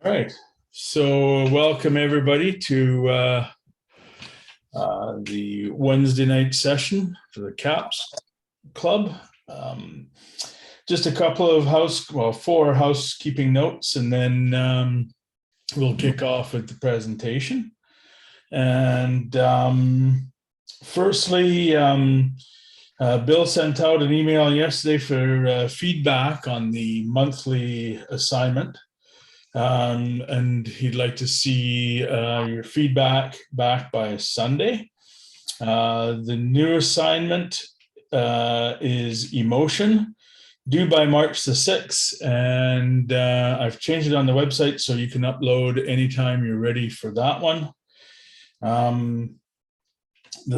All right. So welcome everybody to the Wednesday night session for the CAPS Club. Just a couple of four housekeeping notes, and then we'll kick off with the presentation. And firstly, Bill sent out an email yesterday for feedback on the monthly assignment. And he'd like to see your feedback back by Sunday. The new assignment is emotion, due by March the 6th, and I've changed it on the website so you can upload anytime you're ready for that one. The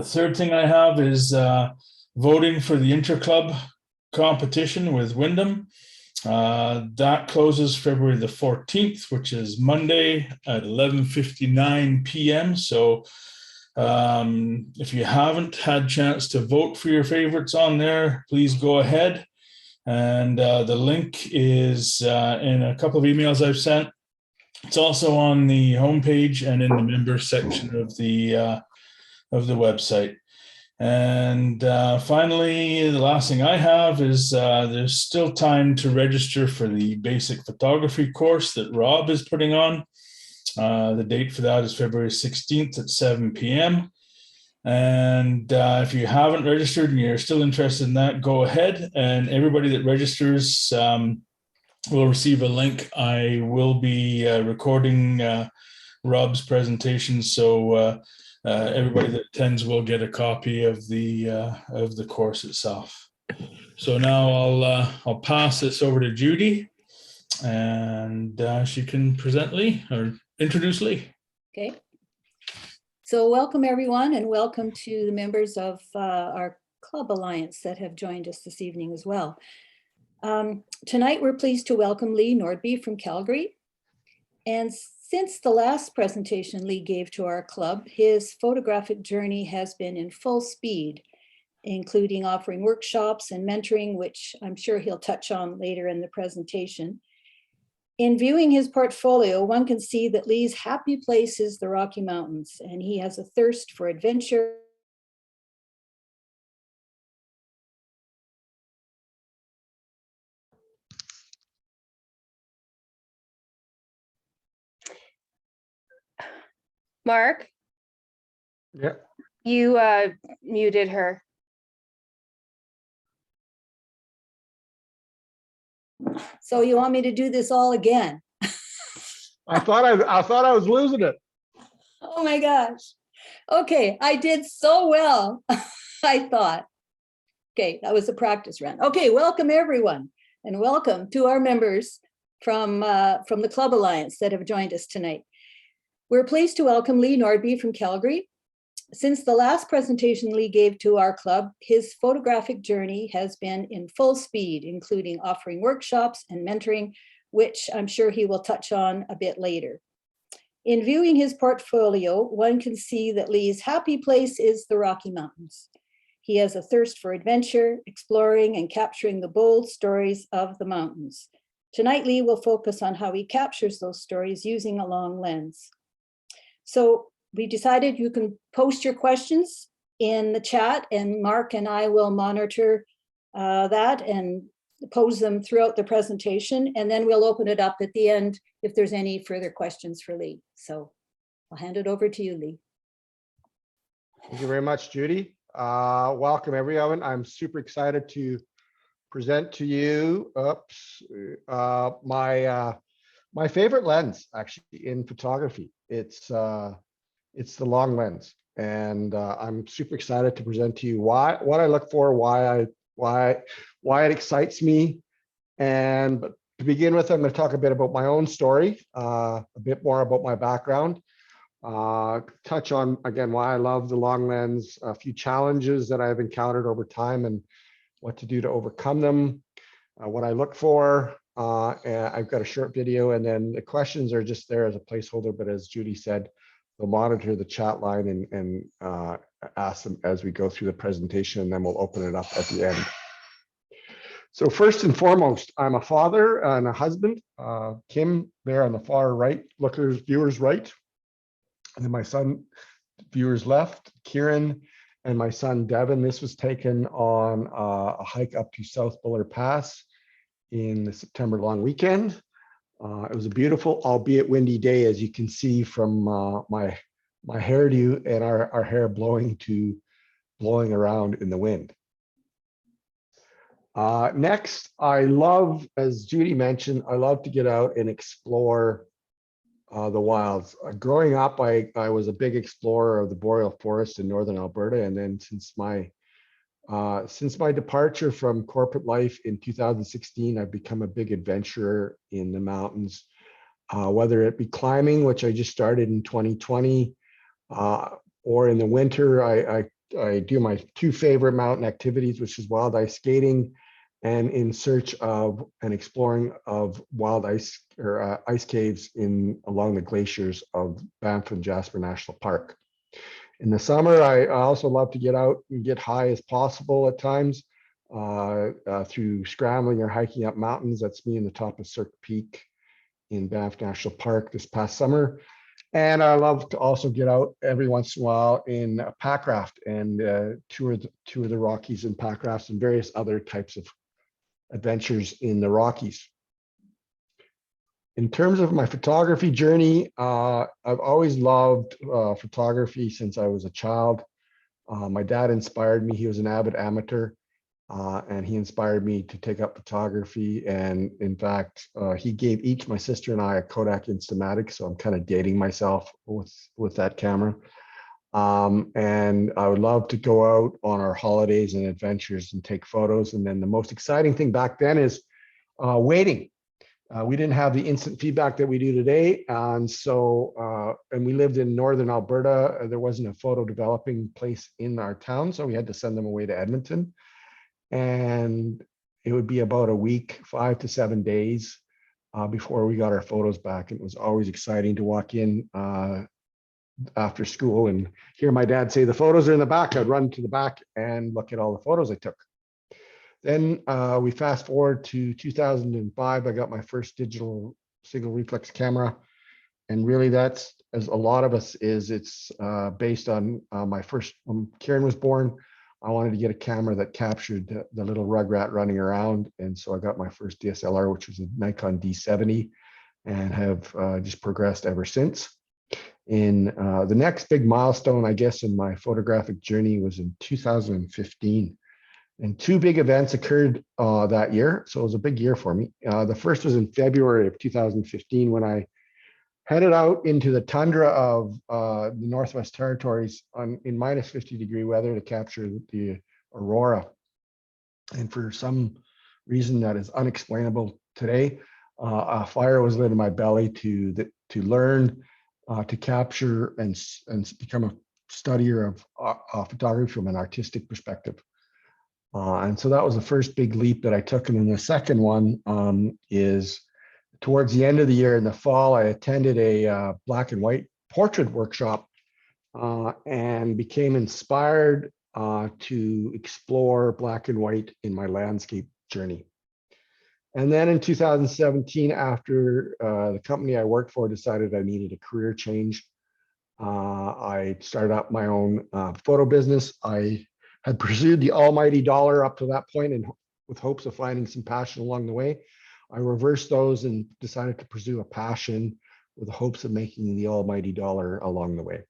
third thing I have is voting for the interclub competition with Wyndham. That closes February the 14th, which is Monday at 11:59 p.m. So if you haven't had a chance to vote for your favorites on there, please go ahead. And the link is in a couple of emails I've sent. It's also on the homepage and in the members section of the website. And finally, the last thing I have is there's still time to register for the basic photography course that Rob is putting on. The date for that is February 16th at 7 p.m. And if you haven't registered and you're still interested in that, go ahead. And everybody that registers will receive a link. I will be recording Rob's presentation, so everybody that attends will get a copy of the course itself. So now I'll pass this over to Judy, and she can present Lee or introduce Lee. Okay. So welcome everyone, and welcome to the members of our Club Alliance that have joined us this evening as well. Tonight we're pleased to welcome Lee Nordbye from Calgary. And since the last presentation Lee gave to our club, his photographic journey has been in full speed, including offering workshops and mentoring, which I'm sure he'll touch on later in the presentation. In viewing his portfolio, one can see that Lee's happy place is the Rocky Mountains, and he has a thirst for adventure. Mark? Yeah. You muted her. So you want me to do this all again? I thought I was losing it. Oh my gosh. Okay, I did so well, I thought. Okay, that was a practice run. Okay, welcome everyone, and welcome to our members from the Club Alliance that have joined us tonight. We're pleased to welcome Lee Nordbye from Calgary. Since the last presentation Lee gave to our club, his photographic journey has been in full speed, including offering workshops and mentoring, which I'm sure he will touch on a bit later. In viewing his portfolio, one can see that Lee's happy place is the Rocky Mountains. He has a thirst for adventure, exploring and capturing the bold stories of the mountains. Tonight, Lee will focus on how he captures those stories using a long lens. So we decided you can post your questions in the chat, and Mark and I will monitor that and pose them throughout the presentation, and then we'll open it up at the end if there's any further questions for Lee. So I'll hand it over to you, Lee. Thank you very much, Judy. Welcome everyone. I'm super excited to present to you my favorite lens actually in photography. It's the long lens, and I'm super excited to present to you what I look for, why it excites me. And to begin with, I'm going to talk a bit about my own story, a bit more about my background, touch on again why I love the long lens, a few challenges that I've encountered over time and what to do to overcome them, what I look for. And I've got a short video, and then the questions are just there as a placeholder, but as Judy said, we'll monitor the chat line and ask them as we go through the presentation, and then we'll open it up at the end. So first and foremost, I'm a father and a husband. Kim there on the far right, lookers, viewers right. And then my son, viewers left, Kieran, and my son Devin. This was taken on a hike up to South Buller Pass in the September long weekend. It was a beautiful, albeit windy day, as you can see from my hairdo and our hair blowing around in the wind. Next, I love, as Judy mentioned, I love to get out and explore the wilds. Growing up, I was a big explorer of the boreal forest in northern Alberta, and then since my departure from corporate life in 2016, I've become a big adventurer in the mountains, whether it be climbing, which I just started in 2020, or in the winter, I do my two favorite mountain activities, which is wild ice skating and in search of and exploring of wild ice or ice caves along the glaciers of Banff and Jasper National Park. In the summer, I also love to get out and get high as possible at times through scrambling or hiking up mountains. That's me in the top of Cirque Peak in Banff National Park this past summer. And I love to also get out every once in a while in a pack raft and tour the Rockies in pack rafts and various other types of adventures in the Rockies. In terms of my photography journey, I've always loved photography since I was a child. My dad inspired me. He was an avid amateur, and he inspired me to take up photography. And in fact, he gave each my sister and I a Kodak Instamatic, so I'm kind of dating myself with that camera. And I would love to go out on our holidays and adventures and take photos. And then the most exciting thing back then is waiting. We didn't have the instant feedback that we do today. And so, and we lived in northern Alberta. There wasn't a photo developing place in our town, so we had to send them away to Edmonton. And it would be about a week, 5 to 7 days before we got our photos back. It was always exciting to walk in after school and hear my dad say, "The photos are in the back." I'd run to the back and look at all the photos I took. Then we fast forward to 2005. I got my first digital single reflex camera. And really that's, as a lot of us is, it's based on my first, when Karen was born, I wanted to get a camera that captured the little rugrat running around. And so I got my first DSLR, which was a Nikon D70, and have just progressed ever since. In the next big milestone, I guess, in my photographic journey was in 2015. And two big events occurred that year. So it was a big year for me. The first was in February of 2015 when I headed out into the tundra of the Northwest Territories in minus 50-degree weather to capture the aurora. And for some reason that is unexplainable today, a fire was lit in my belly to learn to capture and become a studier of photography from an artistic perspective. And so that was the first big leap that I took. And then the second one is towards the end of the year in the fall, I attended a black and white portrait workshop and became inspired to explore black and white in my landscape journey. And then in 2017, after the company I worked for decided I needed a career change, I started up my own photo business. I had pursued the almighty dollar up to that point and with hopes of finding some passion along the way. I reversed those and decided to pursue a passion with the hopes of making the almighty dollar along the way.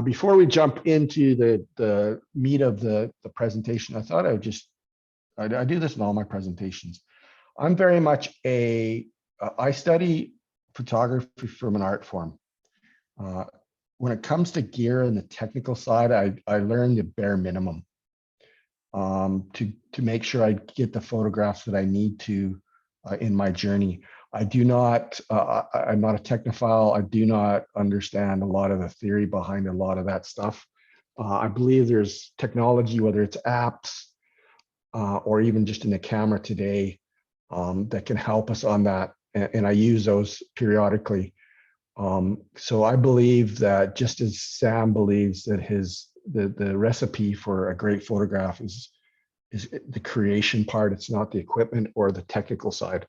Before we jump into the meat of the presentation, I thought I do this in all my presentations. I'm very much I study photography from an art form. When it comes to gear and the technical side, I learned the bare minimum to make sure I get the photographs that I need to in my journey. I'm not a technophile. I do not understand a lot of the theory behind a lot of that stuff. I believe there's technology, whether it's apps or even just in the camera today, that can help us on that. And I use those periodically. So I believe that just as Sam believes that the recipe for a great photograph is the creation part. It's not the equipment or the technical side.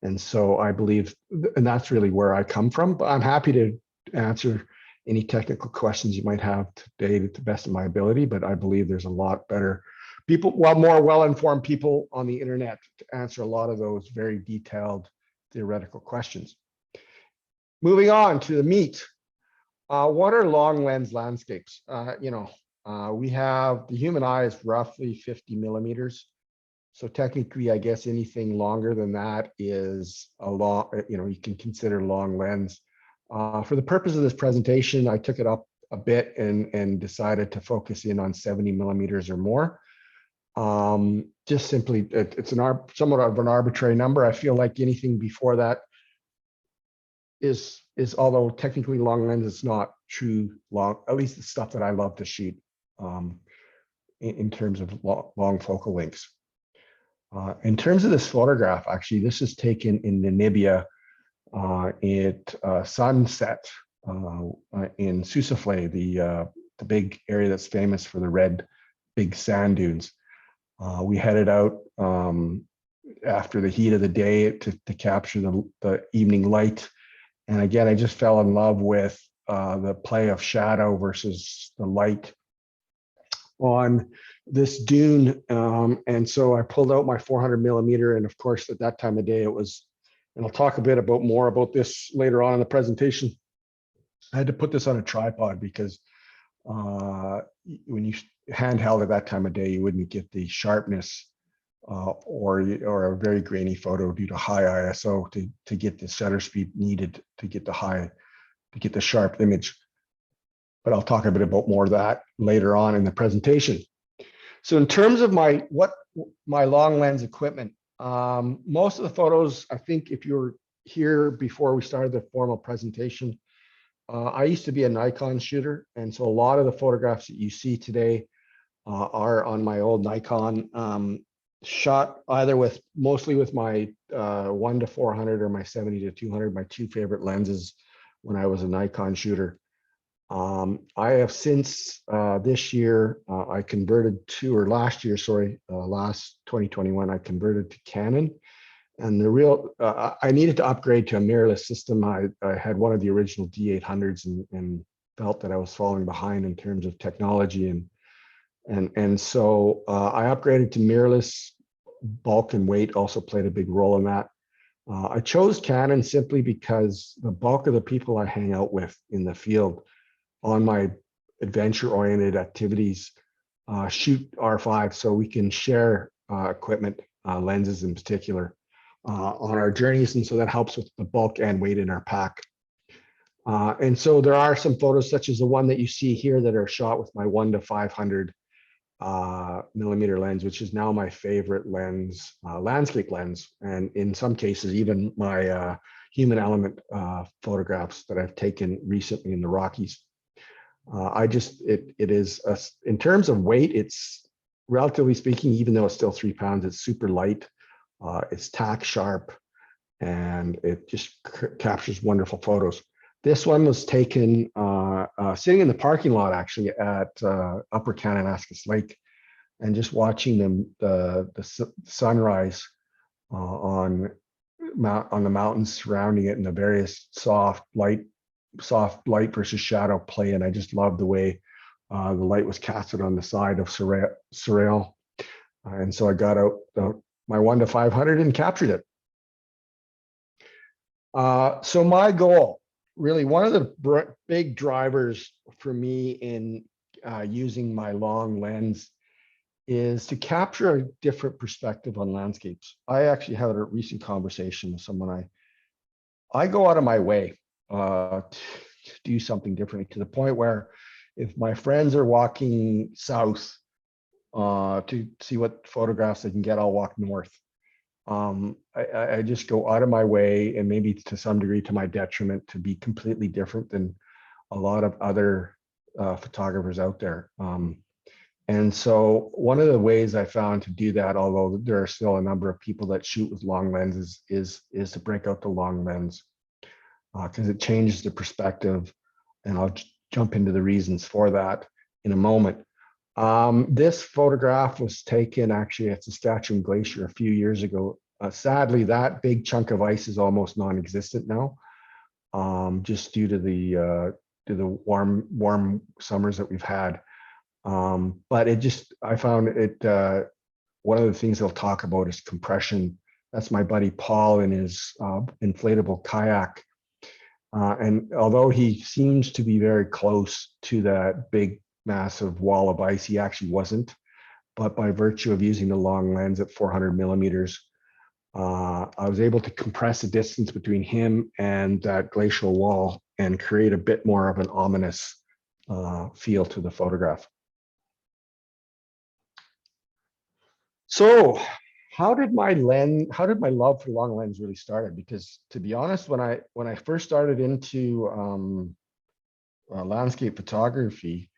And so I believe, and that's really where I come from, but I'm happy to answer any technical questions you might have today to the best of my ability. But I believe there's a lot better people, more well-informed people on the internet to answer a lot of those very detailed theoretical questions. Moving on to the meat. What are long lens landscapes? We have, the human eye is roughly 50 millimeters. So technically, I guess anything longer than that is a long, you can consider long lens. For the purpose of this presentation, I took it up a bit and decided to focus in on 70 millimeters or more. Just simply, it's somewhat of an arbitrary number. I feel like anything before that is although technically long lens, it's not true long, at least the stuff that I love to shoot in terms of long focal lengths. In terms of this photograph, actually, this is taken in Namibia at sunset in Susafle, the big area that's famous for the red big sand dunes. We headed out after the heat of the day to capture the evening light. And again, I just fell in love with the play of shadow versus the light on this dune. And so I pulled out my 400 millimeter. And of course, at that time of day, it was, and I'll talk a bit more about this later on in the presentation. I had to put this on a tripod because when you handheld at that time of day, you wouldn't get the sharpness or a very grainy photo due to high ISO to get the shutter speed needed to get the sharp image. But I'll talk a bit about more of that later on in the presentation. So in terms of my long lens equipment, most of the photos, I think if you were here before we started the formal presentation, I used to be a Nikon shooter. And so a lot of the photographs that you see today are on my old Nikon, shot either mostly with my 1-400 or my 70-200, my two favorite lenses when I was a Nikon shooter. I have since this year, I converted to, or last year, sorry, last 2021, I converted to Canon. And I needed to upgrade to a mirrorless system. I had one of the original D800s and felt that I was falling behind in terms of technology. And so I upgraded to mirrorless. Bulk and weight also played a big role in that. I chose Canon simply because the bulk of the people I hang out with in the field on my adventure-oriented activities shoot R5, so we can share equipment, lenses in particular, on our journeys, and so that helps with the bulk and weight in our pack. And so there are some photos such as the one that you see here that are shot with my 1-500 millimeter lens, which is now my favorite lens, landscape lens, and in some cases even my human element photographs that I've taken recently in the Rockies. It is in terms of weight, it's relatively speaking, even though it's still 3 pounds, it's super light. It's tack sharp, and it just captures wonderful photos. This one was taken sitting in the parking lot, actually, at Upper Kananaskis Lake, and just watching the sunrise on the mountains surrounding it, and the various soft light versus shadow play. And I just love the way the light was casted on the side of Sorel. And so I got out my 1-500 and captured it. So my goal, really, one of the big drivers for me in using my long lens is to capture a different perspective on landscapes. I actually had a recent conversation with someone. I go out of my way to do something differently, to the point where if my friends are walking south to see what photographs they can get, I'll walk north. I just go out of my way, and maybe to some degree to my detriment, to be completely different than a lot of other photographers out there. And so one of the ways I found to do that, although there are still a number of people that shoot with long lenses, is to break out the long lens, because it changes the perspective. And I'll jump into the reasons for that in a moment. This photograph was taken actually at Saskatchewan Glacier a few years ago. Sadly, that big chunk of ice is almost non-existent now, just due to the warm summers that we've had. But I found it, one of the things they'll talk about is compression. That's my buddy Paul in his inflatable kayak. And although he seems to be very close to that big, massive wall of ice, he actually wasn't. But by virtue of using the long lens at 400 millimeters, I was able to compress the distance between him and that glacial wall and create a bit more of an ominous feel to the photograph. So how did my love for long lens really started? Because to be honest, when I first started into landscape photography,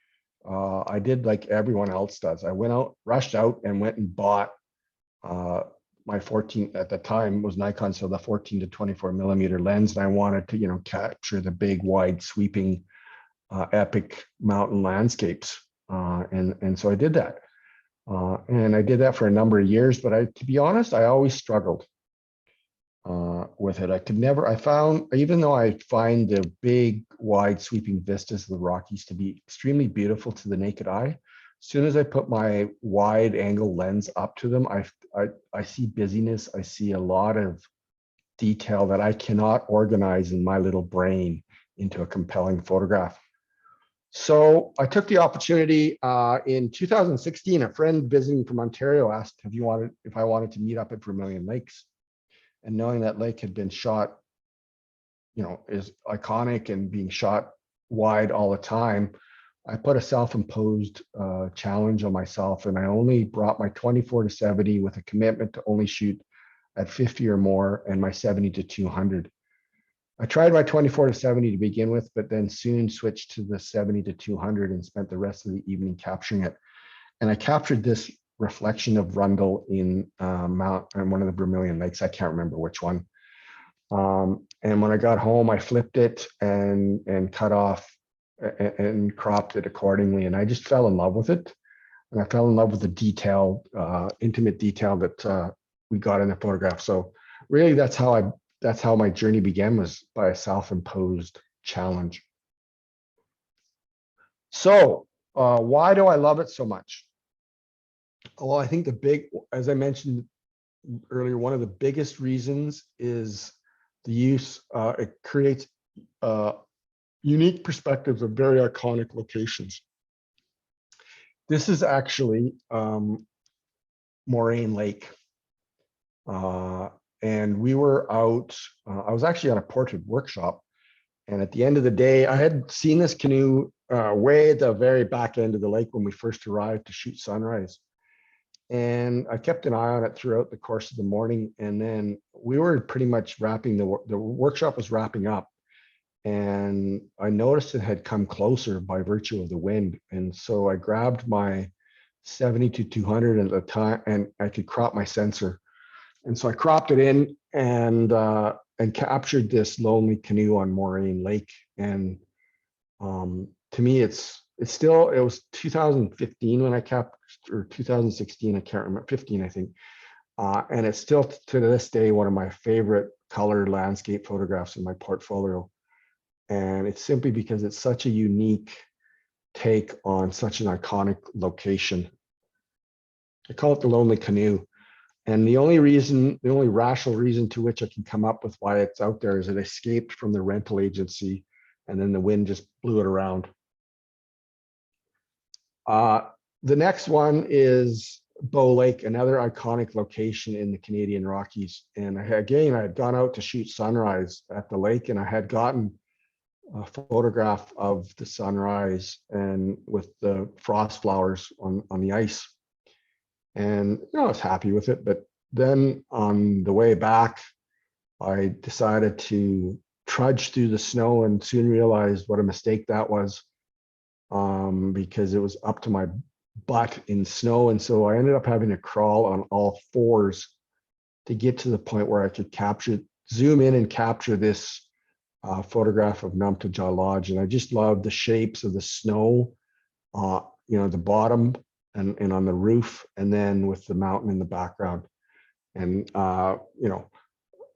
I did like everyone else does. I rushed out and went and bought my 14, at the time was Nikon, so the 14 to 24 millimeter lens. And I wanted to, capture the big, wide, sweeping, epic mountain landscapes. And so I did that. And I did that for a number of years, but to be honest, I always struggled with it. Even though I find the big, wide, sweeping vistas of the Rockies to be extremely beautiful to the naked eye, as soon as I put my wide angle lens up to them, I see busyness. I see a lot of detail that I cannot organize in my little brain into a compelling photograph. So I took the opportunity in 2016. A friend visiting from Ontario asked if I wanted to meet up at Vermilion Lakes, and knowing that lake had been shot, is iconic and being shot wide all the time, I put a self-imposed challenge on myself, and I only brought my 24 to 70 with a commitment to only shoot at 50 or more, and my 70 to 200. I tried my 24 to 70 to begin with, but then soon switched to the 70 to 200 and spent the rest of the evening capturing it. And I captured this reflection of Rundle in one of the Vermilion Lakes. I can't remember which one. And when I got home, I flipped it and cut off and cropped it accordingly. And I just fell in love with it. And I fell in love with the detail, intimate detail that we got in the photograph. So really that's how my journey began, was by a self-imposed challenge. So why do I love it so much? Well, I think as I mentioned earlier, one of the biggest reasons is the use. It creates unique perspectives of very iconic locations. This is actually Moraine Lake. And we were out, I was actually on a portrait workshop. And at the end of the day, I had seen this canoe way at the very back end of the lake when we first arrived to shoot sunrise. And I kept an eye on it throughout the course of the morning. And then we were pretty much the workshop was wrapping up. And I noticed it had come closer by virtue of the wind. And so I grabbed my 70 to 200 at the time, and I could crop my sensor. And so I cropped it in and captured this lonely canoe on Moraine Lake. And to me, it was 2015 when I captured, or 2016, I can't remember, 15, I think. And it's still to this day one of my favorite color landscape photographs in my portfolio. And it's simply because it's such a unique take on such an iconic location. I call it the lonely canoe. And the only rational reason to which I can come up with why it's out there is it escaped from the rental agency, and then the wind just blew it around. The next one is Bow Lake, another iconic location in the Canadian Rockies. And I had gone out to shoot sunrise at the lake, and I had gotten a photograph of the sunrise and with the frost flowers on the ice. And I was happy with it. But then on the way back, I decided to trudge through the snow, and soon realized what a mistake that was, because it was up to my butt in snow. And so I ended up having to crawl on all fours to get to the point where I could zoom in and capture this photograph of Numtojaw Lodge. And I just love the shapes of the snow, the bottom and on the roof, and then with the mountain in the background. And, you know,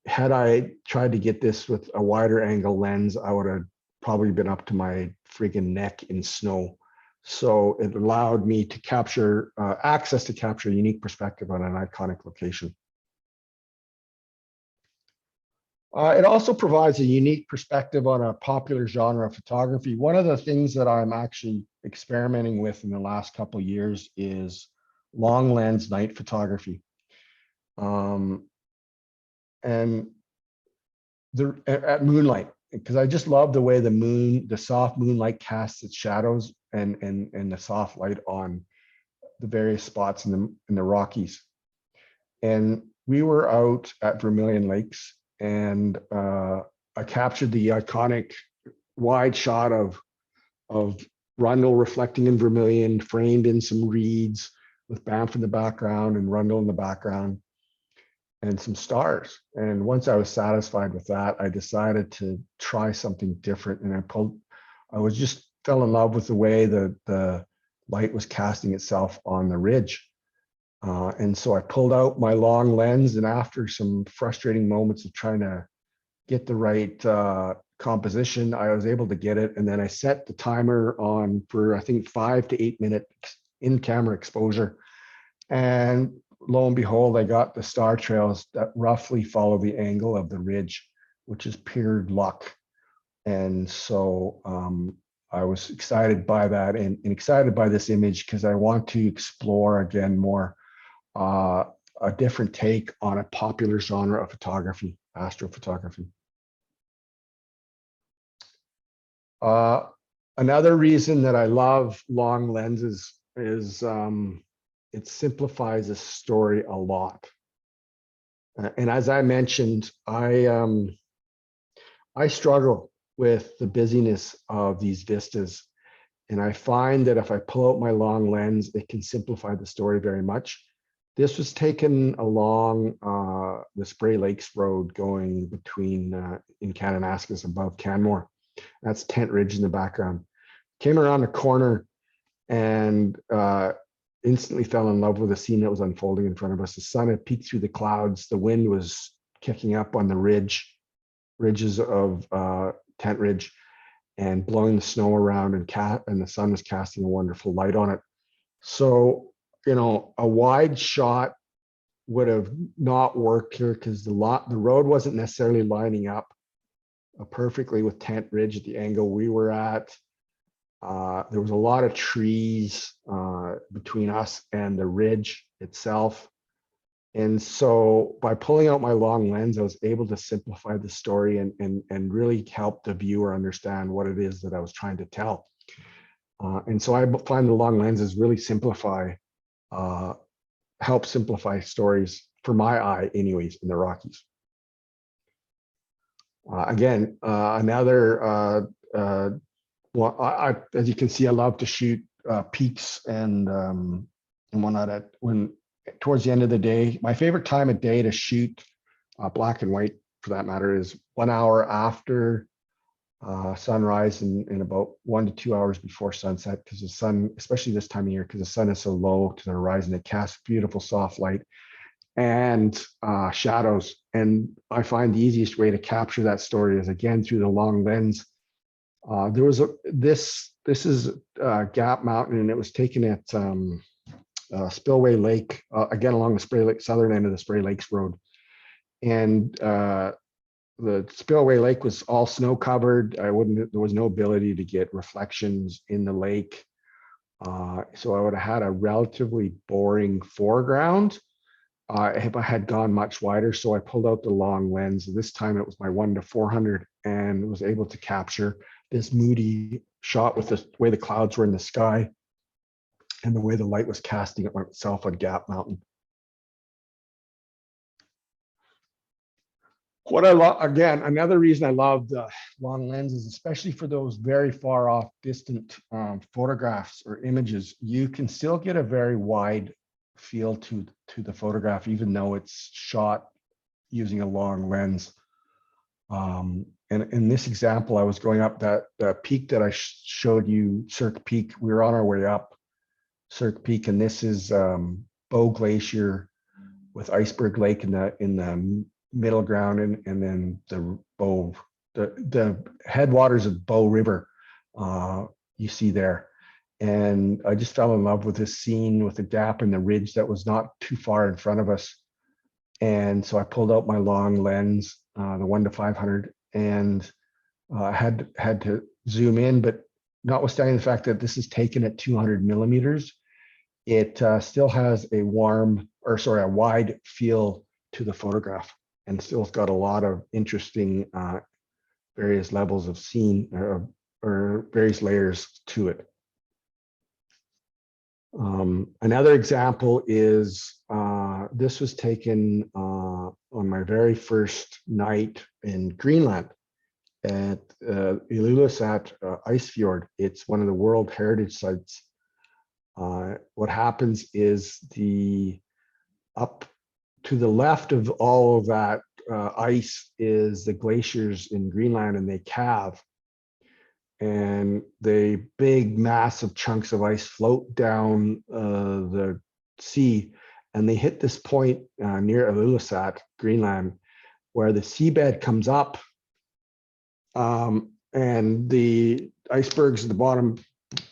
had I tried to get this with a wider angle lens, I would have probably been up to my friggin' neck in snow. So it allowed me to capture access to capture a unique perspective on an iconic location. It also provides a unique perspective on a popular genre of photography. One of the things that I'm actually experimenting with in the last couple of years is long lens night photography. And at moonlight, because I just love the way the soft moonlight casts its shadows and the soft light on the various spots in the Rockies. And we were out at Vermilion Lakes, and I captured the iconic wide shot of Rundle reflecting in Vermilion, framed in some reeds with Banff in the background and Rundle in the background, and some stars. And once I was satisfied with that, I decided to try something different. And I just fell in love with the way the light was casting itself on the ridge. And so I pulled out my long lens, and after some frustrating moments of trying to get the right composition, I was able to get it. And then I set the timer on for, I think, 5 to 8 minute in-camera exposure. And lo and behold, I got the star trails that roughly follow the angle of the ridge, which is pure luck. And so I was excited by that and excited by this image because I want to explore again more a different take on a popular genre of photography, astrophotography. Another reason that I love long lenses is it simplifies a story a lot. And as I mentioned, I struggle with the busyness of these vistas. And I find that if I pull out my long lens, it can simplify the story very much. This was taken along the Spray Lakes Road going between in Kananaskis above Canmore. That's Tent Ridge in the background. Came around the corner and instantly fell in love with the scene that was unfolding in front of us. The sun had peeked through the clouds. The wind was kicking up on the ridges of Tent Ridge and blowing the snow around, and the sun was casting a wonderful light on it. So, you know, a wide shot would have not worked here because the road wasn't necessarily lining up perfectly with Tent Ridge at the angle we were at. There was a lot of trees between us and the ridge itself. And so by pulling out my long lens, I was able to simplify the story and really help the viewer understand what it is that I was trying to tell. And so I find the long lenses really help simplify stories for my eye anyways in the Rockies. Again, another, well, as you can see, I love to shoot peaks and whatnot towards the end of the day. My favorite time of day to shoot black and white, for that matter, is 1 hour after sunrise and about 1 to 2 hours before sunset, because the sun, especially this time of year, because the sun is so low to the horizon, it casts beautiful soft light and shadows. And I find the easiest way to capture that story is again through the long lens. There was this is Gap Mountain, and it was taken at Spillway Lake, again along the Spray Lake, southern end of the Spray Lakes Road. And the Spillway Lake was all snow covered. There was no ability to get reflections in the lake. So I would have had a relatively boring foreground if I had gone much wider. So I pulled out the long lens. This time it was my 1 to 400 and was able to capture this moody shot with the way the clouds were in the sky and the way the light was casting itself on Gap Mountain. What I love, again, another reason I love the long lenses, especially for those very far off distant photographs or images, you can still get a very wide feel to the photograph, even though it's shot using a long lens. And in this example, I was going up that peak that I showed you, Cirque Peak. We were on our way up, Cirque Peak, and this is Bow Glacier with Iceberg Lake in the middle ground, and then the headwaters of Bow River you see there. And I just fell in love with this scene with the gap and the ridge that was not too far in front of us. And so I pulled out my long lens, the 1-500, and had to zoom in, but notwithstanding the fact that this is taken at 200 millimeters, it still has a wide feel to the photograph, and still got a lot of interesting various levels of scene or various layers to it. Another example is this was taken on my very first night in Greenland at Ilulissat Ice Fjord. It's one of the World Heritage Sites. What happens is up to the left of all of that ice is the glaciers in Greenland, and they calve. And the big, massive chunks of ice float down the sea, and they hit this point near Ilulissat, Greenland, where the seabed comes up, and the icebergs at the bottom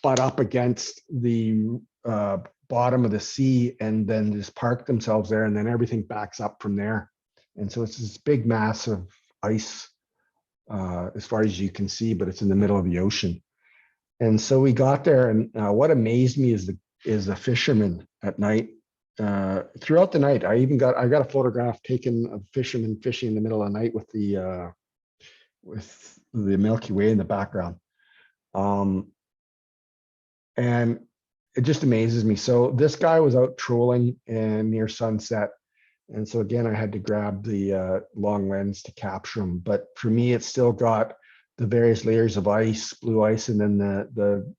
butt up against the bottom of the sea, and then just park themselves there, and then everything backs up from there. And so it's this big, massive ice as far as you can see, but it's in the middle of the ocean. And so we got there, and what amazed me is the fishermen at night. Throughout the night, I got a photograph taken of fishermen fishing in the middle of the night with the Milky Way in the background. And it just amazes me. So this guy was out trolling and near sunset. And so again, I had to grab the long lens to capture him. But for me, it's still got the various layers of ice, blue ice, and then the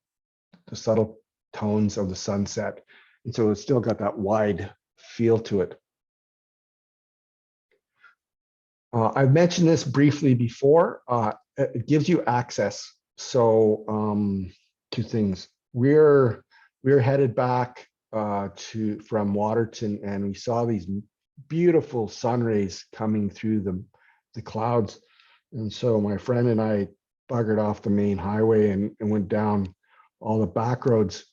subtle tones of the sunset. And so it's still got that wide feel to it. I've mentioned this briefly before. It gives you access. So two things. We're headed back from Waterton, and we saw these beautiful sun rays coming through the clouds. And so my friend and I buggered off the main highway and went down all the back roads.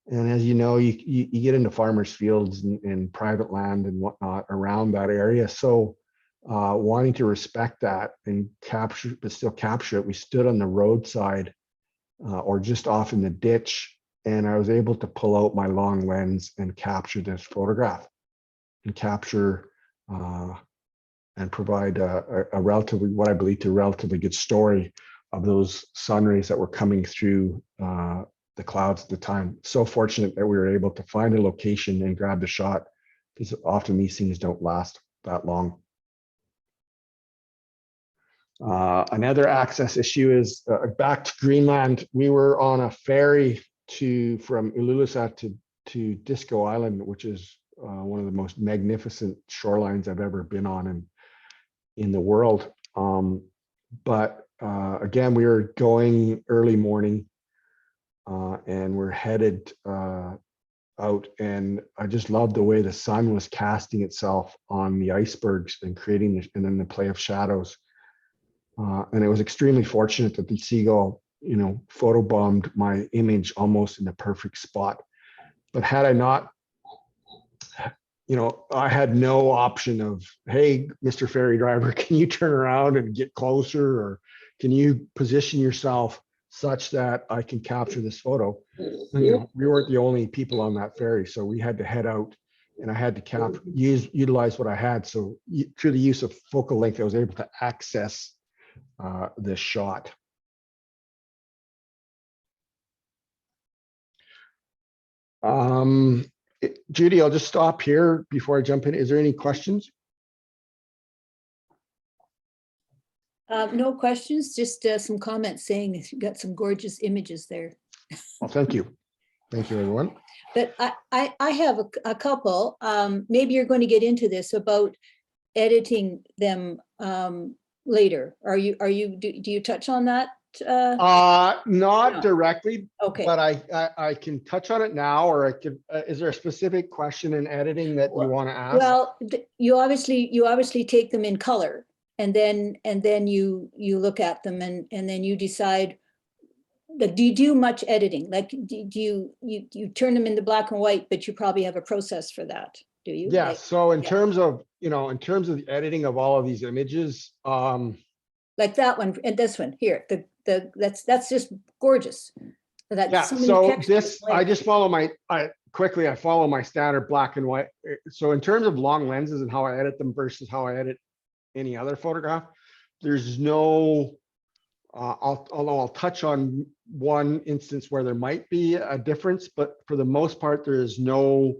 And as you know, you get into farmers' fields and private land and whatnot around that area. So wanting to respect that and capture, but still capture it, we stood on the roadside or just off in the ditch, and I was able to pull out my long lens and capture this photograph and capture and provide a relatively, what I believe to a relatively good story of those sun rays that were coming through the clouds at the time. So fortunate that we were able to find a location and grab the shot, because often these things don't last that long. Another access issue is back to Greenland. We were on a ferry from Ilulissat to Disco Island, which is one of the most magnificent shorelines I've ever been on in the world. But again, we were going early morning and we're headed out, and I just loved the way the sun was casting itself on the icebergs and creating and then the play of shadows. And it was extremely fortunate that the seagull, photobombed my image almost in the perfect spot. But had I not, I had no option of, hey, Mr. Ferry driver, can you turn around and get closer? Or can you position yourself such that I can capture this photo? We weren't the only people on that ferry, so we had to head out, and I had to utilize what I had. So through the use of focal length, I was able to access this shot. Judy, I'll just stop here before I jump in. Is there any questions? No questions, just some comments saying that you've got some gorgeous images there. Well, thank you. Thank you, everyone. But I have a couple. Maybe you're going to get into this about editing them later. Do you touch on that No. Not directly, Okay. but I can touch on it now, or I could, is there a specific question in editing that you want to ask? Well, you obviously take them in color, and then you look at them, and then you decide. Like, do you do much editing? Like, do you turn them into black and white, but you probably have a process for that, do you? Yeah, Like, so in yeah. terms of, in terms of the editing of all of these images, like that one and this one here, that's just gorgeous. That's yeah, so many so textures, this, I layers. just follow I follow my standard black and white. So in terms of long lenses and how I edit them versus how I edit any other photograph, there's no, although I'll touch on one instance where there might be a difference, but for the most part, there is no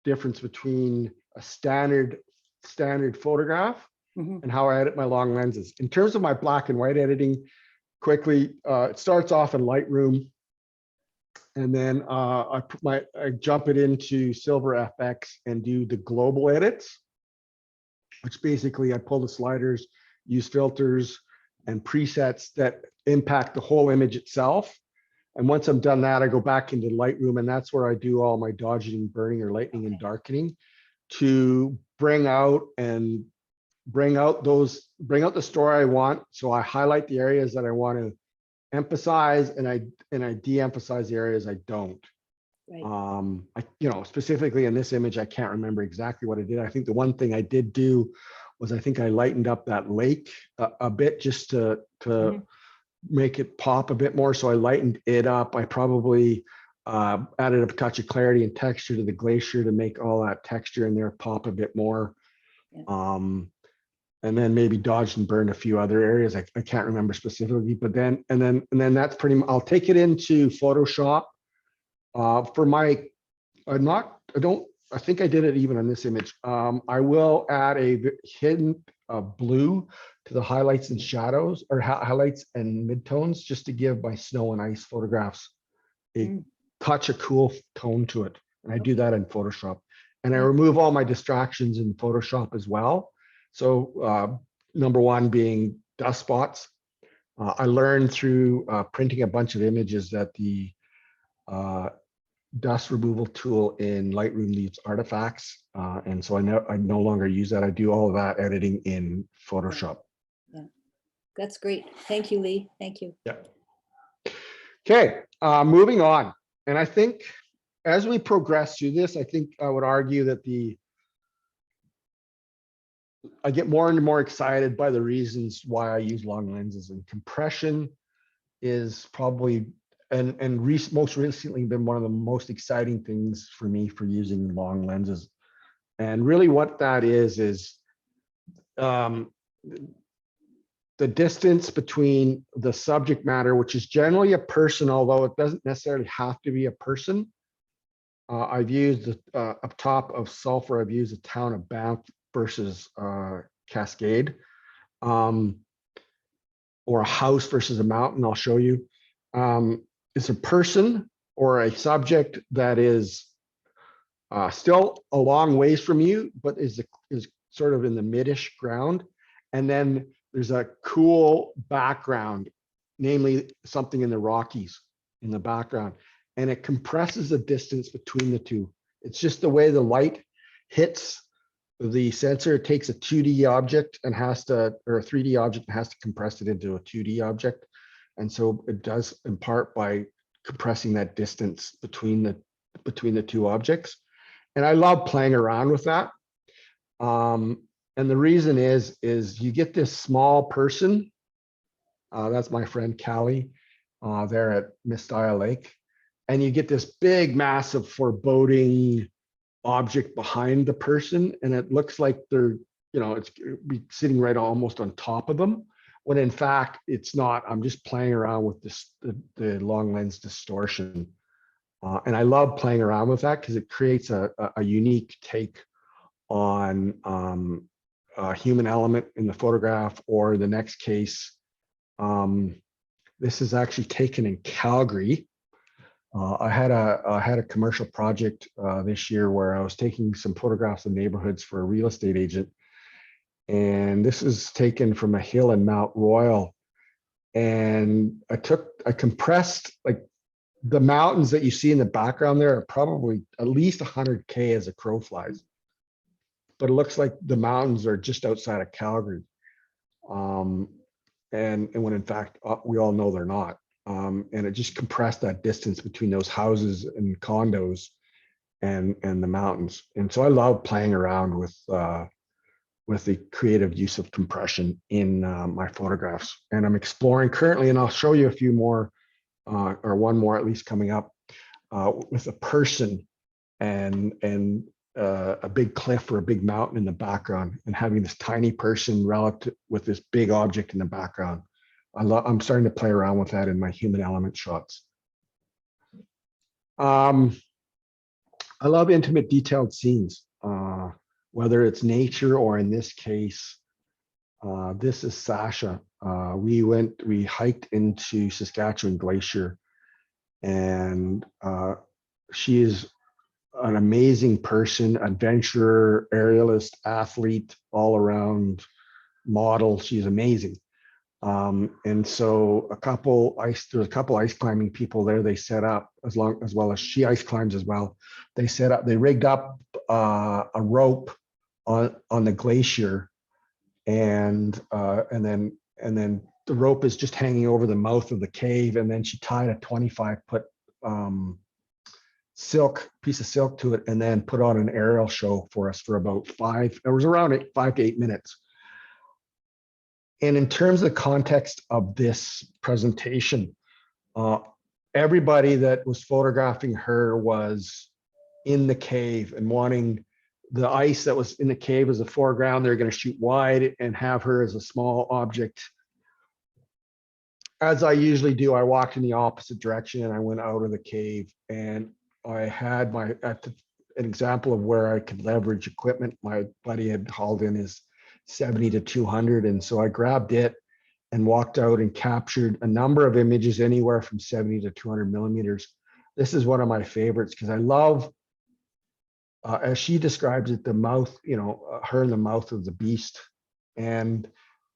difference between a standard photograph Mhm. and how I edit my long lenses. In terms of my black and white editing, quickly, it starts off in Lightroom, and then I jump it into Silver FX and do the global edits, which basically I pull the sliders, use filters and presets that impact the whole image itself. And once I'm done that, I go back into Lightroom, and that's where I do all my dodging and burning, or lightening and darkening, to bring out the story I want. So I highlight the areas that I want to emphasize, and I de-emphasize the areas I don't. Right. Specifically in this image, I can't remember exactly what I did. I think the one thing I did do was, I think I lightened up that lake a bit, just to Mhm. make it pop a bit more. So I lightened it up. I probably added a touch of clarity and texture to the glacier to make all that texture in there pop a bit more. Yeah. And then maybe dodged and burned a few other areas. I can't remember specifically, but then that's pretty, I'll take it into Photoshop. For my, I think I did it even on this image. I will add a hidden blue to the highlights and shadows, or highlights and midtones, just to give my snow and ice photographs a Mm. touch of cool tone to it. And I do Okay. that in Photoshop. And I Mm. remove all my distractions in Photoshop as well. So number one being dust spots. I learned through printing a bunch of images that the dust removal tool in Lightroom leaves artifacts. And so I no longer use that. I do all of that editing in Photoshop. Yeah. That's great. Thank you, Lee. Thank you. Yeah. Okay, moving on. And I think as we progress through this, I think I would argue that I get more and more excited by the reasons why I use long lenses, and compression is probably, most recently been one of the most exciting things for me for using long lenses. And really what that is the distance between the subject matter, which is generally a person, although it doesn't necessarily have to be a person. I've used up top of Sulphur, I've used the town of Banff versus Cascade, or a house versus a mountain. I'll show you. It's a person or a subject that is still a long ways from you, but is sort of in the midish ground. And then there's a cool background, namely something in the Rockies in the background. And it compresses the distance between the two. It's just the way the light hits the sensor. It takes a 2D object and or a 3D object and has to compress it into a 2D object. And so it does in part by compressing that distance between the two objects. And I love playing around with that. And the reason is you get this small person. That's my friend Callie there at Mist Isle Lake. And you get this big, massive, foreboding object behind the person. And it looks like they're, it's sitting right almost on top of them, when in fact, it's not. I'm just playing around with the long lens distortion. And I love playing around with that because it creates a unique take on a human element in the photograph, or the next case. This is actually taken in Calgary. I had a commercial project this year where I was taking some photographs of neighborhoods for a real estate agent. And this is taken from a hill in Mount Royal. And I compressed like the mountains that you see in the background there are probably at least 100K as a crow flies. But it looks like the mountains are just outside of Calgary. And when in fact, we all know they're not. And it just compressed that distance between those houses and condos and the mountains. And so I love playing around with the creative use of compression in my photographs. And I'm exploring currently, and I'll show you a few more, or one more at least coming up, with a person and a big cliff or a big mountain in the background, and having this tiny person relative with this big object in the background. I'm starting to play around with that in my human element shots. I love intimate, detailed scenes, whether it's nature or in this case, this is Sasha. We hiked into Saskatchewan Glacier, and she is an amazing person, adventurer, aerialist, athlete, all around model. She's amazing. And so there's a couple ice climbing people there. They set up, as well as she ice climbs as well. They rigged up a rope on the glacier, and then the rope is just hanging over the mouth of the cave. And then she tied a 25-foot piece of silk to it, and then put on an aerial show for us for about 5 to 8 minutes. And in terms of the context of this presentation, everybody that was photographing her was in the cave and wanting the ice that was in the cave as a foreground. They're going to shoot wide and have her as a small object. As I usually do, I walked in the opposite direction and I went out of the cave, and I had an example of where I could leverage equipment. My buddy had hauled in his 70 to 200. And so I grabbed it and walked out and captured a number of images, anywhere from 70 to 200 millimeters. This is one of my favorites because I love, as she describes it, the mouth, her in the mouth of the beast, and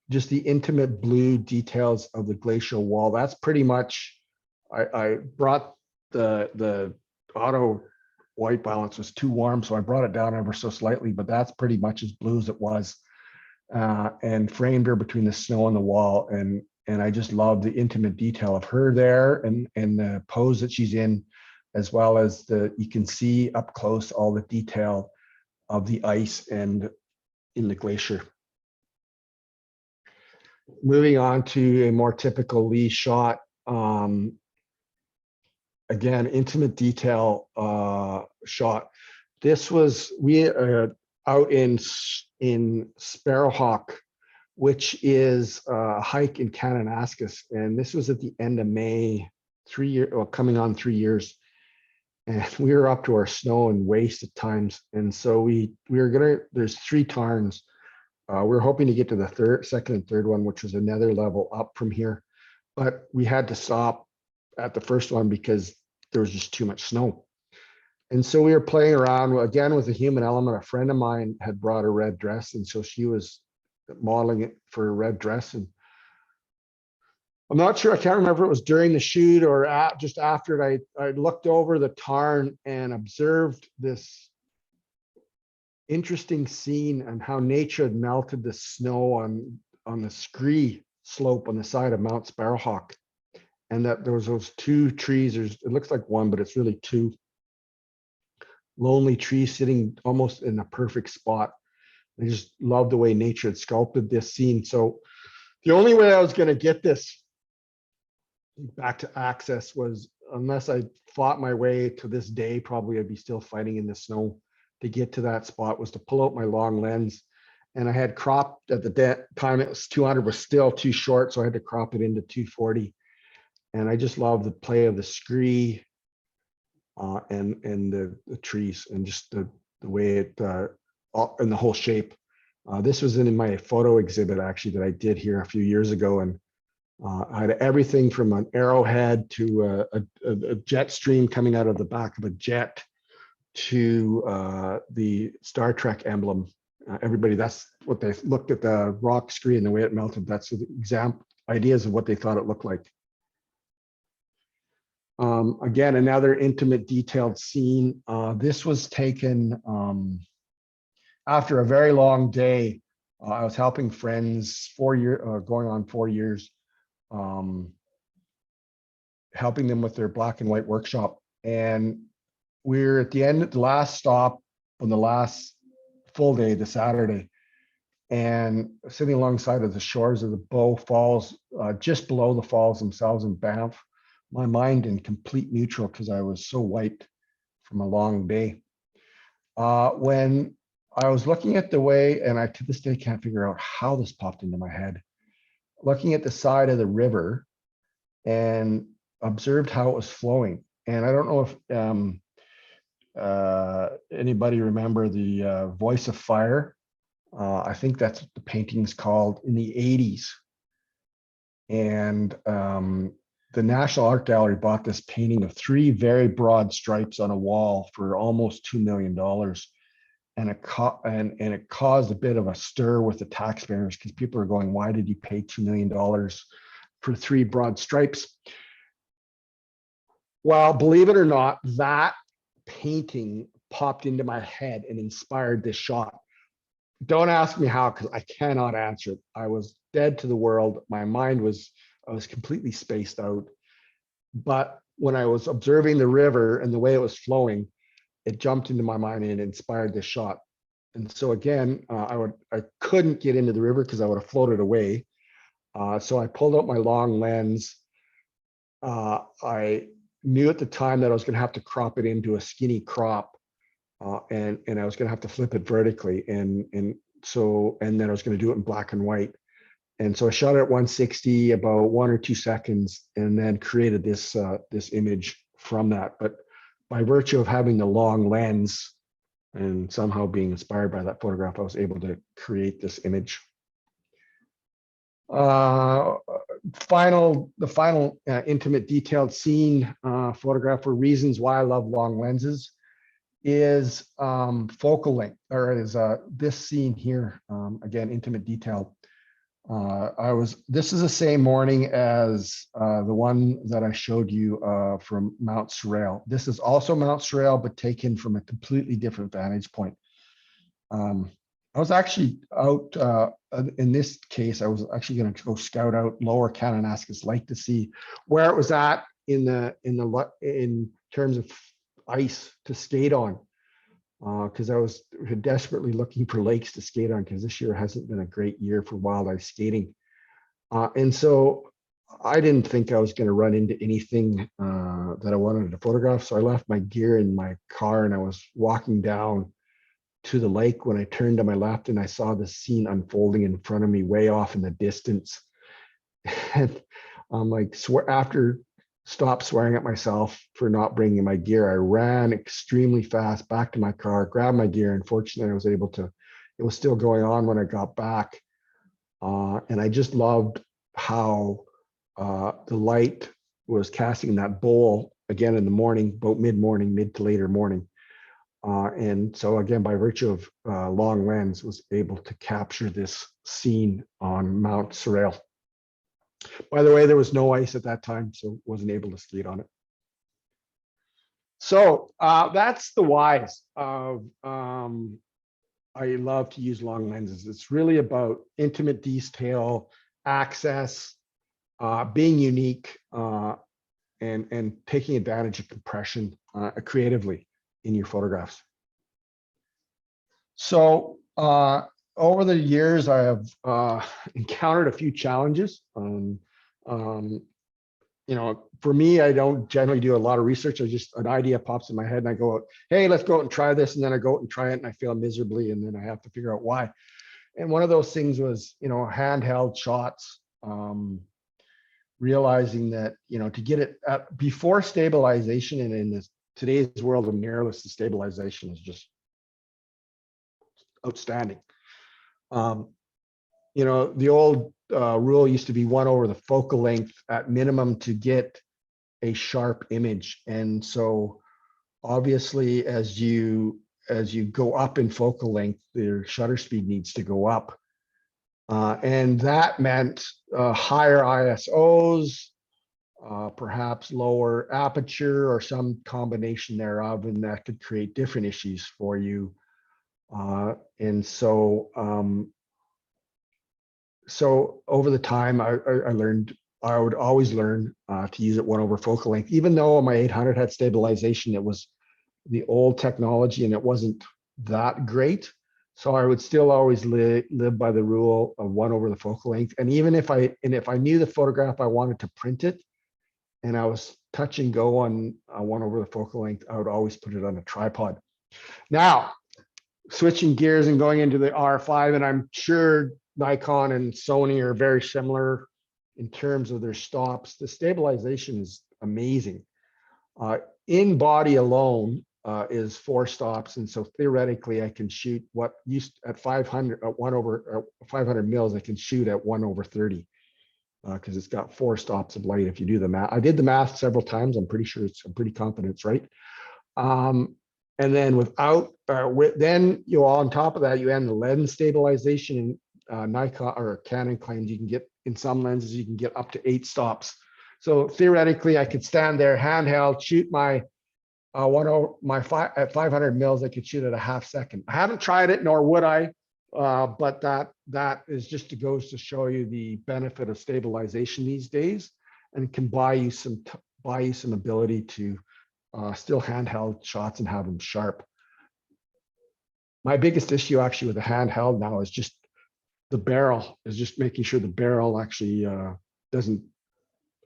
just the intimate blue details of the glacial wall. That's pretty much, I brought the auto white balance was too warm, so I brought it down ever so slightly, but that's pretty much as blue as it was. And framed her between the snow and the wall. And I just love the intimate detail of her there, and the pose that she's in, as well as you can see up close all the detail of the ice and in the glacier. Moving on to a more typical Lee shot. Again, intimate detail shot. This was, out in Sparrowhawk, which is a hike in Kananaskis. And this was at the end of May, coming on 3 years. And we were up to our snow and waist at times. And so there's 3 tarns. We were hoping to get to the second and third one, which was another level up from here. But we had to stop at the first one because there was just too much snow. And so we were playing around again with the human element. A friend of mine had brought a red dress, and so she was modeling it for a red dress. And I'm not sure, I can't remember if it was during the shoot or just after it. I looked over the tarn and observed this interesting scene and how nature had melted the snow on the scree slope on the side of Mount Sparrowhawk. And that there was those 2 trees. It looks like one, but it's really 2 lonely trees sitting almost in a perfect spot. I just love the way nature had sculpted this scene. So the only way I was going to get this back to access was, unless I fought my way to this day, probably I'd be still fighting in the snow to get to that spot, was to pull out my long lens. And I had cropped at the time, it was 200 was still too short, so I had to crop it into 240. And I just love the play of the scree and the trees, and just the way it and the whole shape. This was in my photo exhibit actually that I did here a few years ago, and I had everything from an arrowhead to a jet stream coming out of the back of a jet to the Star Trek emblem. Everybody, that's what they looked at, the rock screen, the way it melted. That's the ideas of what they thought it looked like. Again, another intimate, detailed scene. This was taken after a very long day. I was helping friends going on 4 years, helping them with their black and white workshop. And we're at the end, the last stop on the last full day, the Saturday, and sitting alongside of the shores of the Bow Falls, just below the falls themselves in Banff. My mind in complete neutral because I was so wiped from a long day. When I was looking at the way, and I to this day can't figure out how this popped into my head, looking at the side of the river and observed how it was flowing. And I don't know if anybody remember the Voice of Fire. I think that's what the painting's called, in the 80s. And the National Art Gallery bought this painting of 3 very broad stripes on a wall for almost $2 million. And it caused a bit of a stir with the taxpayers because people are going, why did you pay $2 million for 3 broad stripes? Well, believe it or not, that painting popped into my head and inspired this shot. Don't ask me how, because I cannot answer it. I was dead to the world. My mind was, I was completely spaced out. But when I was observing the river and the way it was flowing, it jumped into my mind and inspired this shot. And so again, I couldn't get into the river because I would have floated away. So I pulled out my long lens. I knew at the time that I was going to have to crop it into a skinny crop, and I was going to have to flip it vertically, and then I was going to do it in black and white. And so I shot it at 160, about 1 or 2 seconds, and then created this this image from that. But by virtue of having the long lens and somehow being inspired by that photograph, I was able to create this image. The final intimate, detailed scene photograph for reasons why I love long lenses is focal length, or is this scene here. Again, intimate detail. This is the same morning as the one that I showed you from Mount Sorel. This is also Mount Sorel, but taken from a completely different vantage point. I was actually out, in this case, I was actually going to go scout out Lower Kananaskis Lake to see where it was at in terms of ice to skate on. Because I was desperately looking for lakes to skate on, because this year hasn't been a great year for wild ice skating. And so I didn't think I was going to run into anything that I wanted to photograph. So I left my gear in my car and I was walking down to the lake when I turned to my left and I saw the scene unfolding in front of me way off in the distance. And I'm like, stopped swearing at myself for not bringing my gear. I ran extremely fast back to my car, grabbed my gear, and fortunately I was able to, it was still going on when I got back. And I just loved how the light was casting that bowl again in the morning, about mid-morning, mid to later morning. And so again, by virtue of long lens, was able to capture this scene on Mount Sorel. By the way, there was no ice at that time, so wasn't able to skate on it. So that's the whys of I love to use long lenses. It's really about intimate detail, access, being unique, and taking advantage of compression creatively in your photographs. So over the years, I have encountered a few challenges. You know, for me, I don't generally do a lot of research. An idea pops in my head and I go, hey, let's go out and try this. And then I go out and try it and I fail miserably. And then I have to figure out why. And one of those things was, you know, handheld shots, realizing that, you know, to get it before stabilization, and in today's world of mirrorless, the stabilization is just outstanding. You know, the old rule used to be 1 over the focal length at minimum to get a sharp image. And so obviously as you go up in focal length, your shutter speed needs to go up. And that meant higher ISOs, perhaps lower aperture or some combination thereof, and that could create different issues for you. And so, so over the time, I learned, I would always learn to use it 1 over focal length, even though my 800 had stabilization. It was the old technology and it wasn't that great. So I would still always live by the rule of 1 over the focal length. And even if I knew the photograph, I wanted to print it, and I was touch and go on 1 over the focal length, I would always put it on a tripod. Now, switching gears and going into the R5, and I'm sure Nikon and Sony are very similar in terms of their stops. The stabilization is amazing. In body alone is 4 stops, and so theoretically I can shoot what used at 500 at 1 over 500 mils. I can shoot at 1 over 30 because it's got 4 stops of light. If you do the math, I did the math several times. I'm pretty sure I'm pretty confident it's right. And then without, then you on top of that, you add the lens stabilization. And Nikon or Canon claims you can get, in some lenses, you can get up to 8 stops. So theoretically, I could stand there handheld, shoot my at 500 mils. I could shoot at a half second. I haven't tried it, nor would I. But that is just to goes to show you the benefit of stabilization these days, and can buy you some ability to still handheld shots and have them sharp. My biggest issue actually with the handheld now is just the barrel, is just making sure the barrel actually doesn't,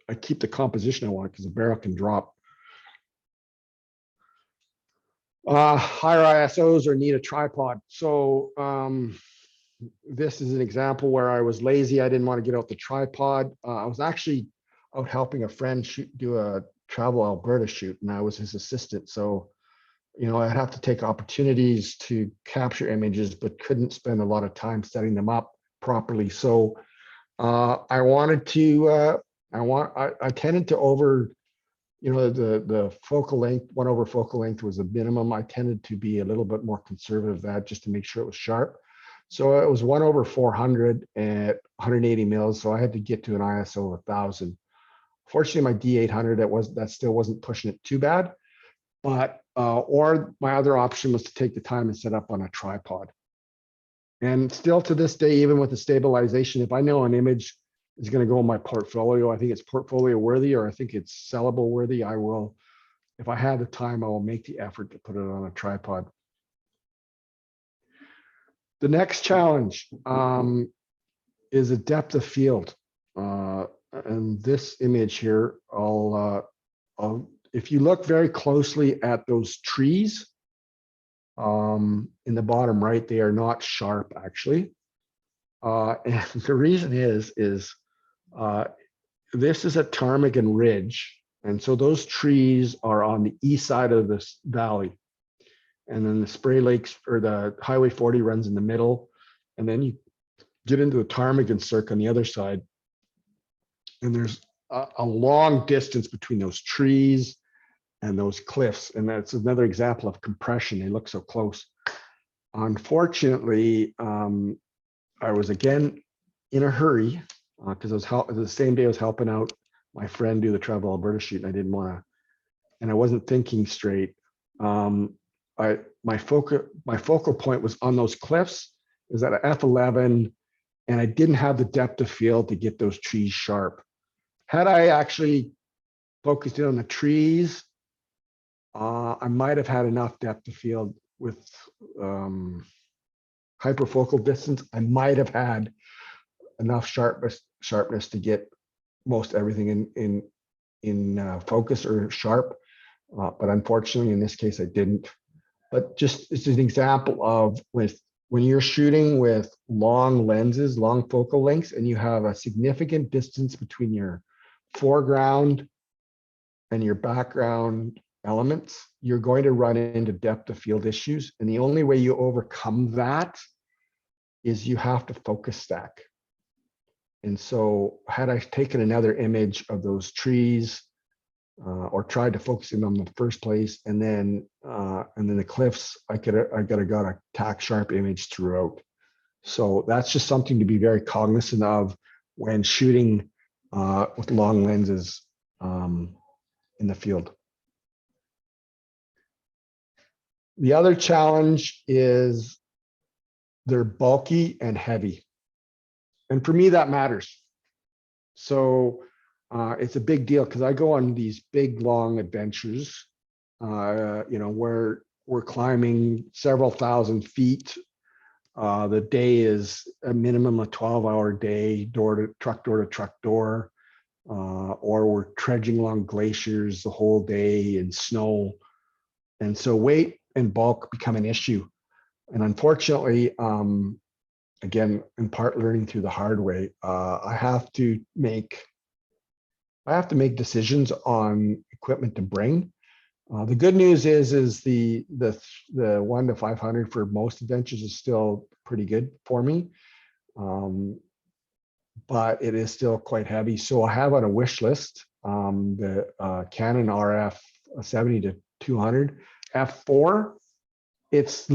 I keep the composition I want, because the barrel can drop. Higher ISOs or need a tripod. So this is an example where I was lazy. I didn't want to get out the tripod. I was actually out helping a friend do a travel Alberta shoot, and I was his assistant. So, you know, I'd have to take opportunities to capture images, but couldn't spend a lot of time setting them up properly. So I wanted to, I tended to over, you know, the focal length, 1 over focal length was a minimum. I tended to be a little bit more conservative that just to make sure it was sharp. So it was 1 over 400 at 180 mils. So I had to get to an ISO of 1000. Fortunately, my D800, that still wasn't pushing it too bad. But or my other option was to take the time and set up on a tripod. And still to this day, even with the stabilization, if I know an image is going to go in my portfolio, I think it's portfolio worthy, or I think it's sellable worthy, I will, if I have the time, I will make the effort to put it on a tripod. The next challenge is a depth of field. And this image here, if you look very closely at those trees in the bottom right, they are not sharp actually. And the reason is this is a ptarmigan ridge. And so those trees are on the east side of this valley. And then the Spray Lakes, or the Highway 40 runs in the middle. And then you get into the ptarmigan cirque on the other side. And there's a long distance between those trees and those cliffs. And that's another example of compression. They look so close. Unfortunately, I was again in a hurry because I was the same day I was helping out my friend do the Travel Alberta shoot, and I didn't want to, and I wasn't thinking straight. My focal point was on those cliffs, is at f11, and I didn't have the depth of field to get those trees sharp. Had I actually focused in on the trees, I might have had enough depth of field with hyperfocal distance. I might have had enough sharpness to get most everything in focus or sharp, but unfortunately in this case I didn't. But just it's an example of when you're shooting with long lenses, long focal lengths, and you have a significant distance between your foreground and your background elements, you're going to run into depth of field issues. And the only way you overcome that is you have to focus stack. And so had I taken another image of those trees or tried to focus in on the first place, and then the cliffs, I could have got a tack sharp image throughout. So that's just something to be very cognizant of when shooting with long lenses in the field. The other challenge is they're bulky and heavy. And for me, that matters. So it's a big deal because I go on these big, long adventures, where we're climbing several thousand feet. The day is a minimum of 12-hour day, door to truck door, or we're trudging along glaciers the whole day in snow. And so weight and bulk become an issue. And unfortunately, again, in part learning through the hard way, I have to make decisions on equipment to bring. The good news is the 1 to 500 for most adventures is still pretty good for me, but it is still quite heavy. So I have on a wish list the Canon RF 70 to 200 f4. It's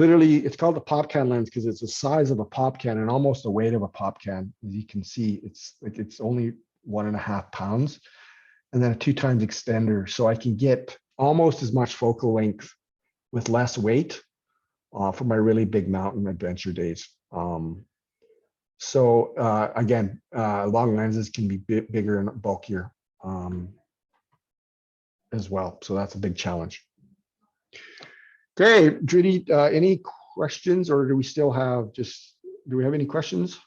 called the pop can lens because it's the size of a pop can and almost the weight of a pop can. As you can see, it's only 1.5 pounds, and then a 2 times extender, so I can get almost as much focal length with less weight for my really big mountain adventure days. Again, long lenses can be bigger and bulkier as well. So that's a big challenge. Okay, Judy, any questions, or do we have any questions?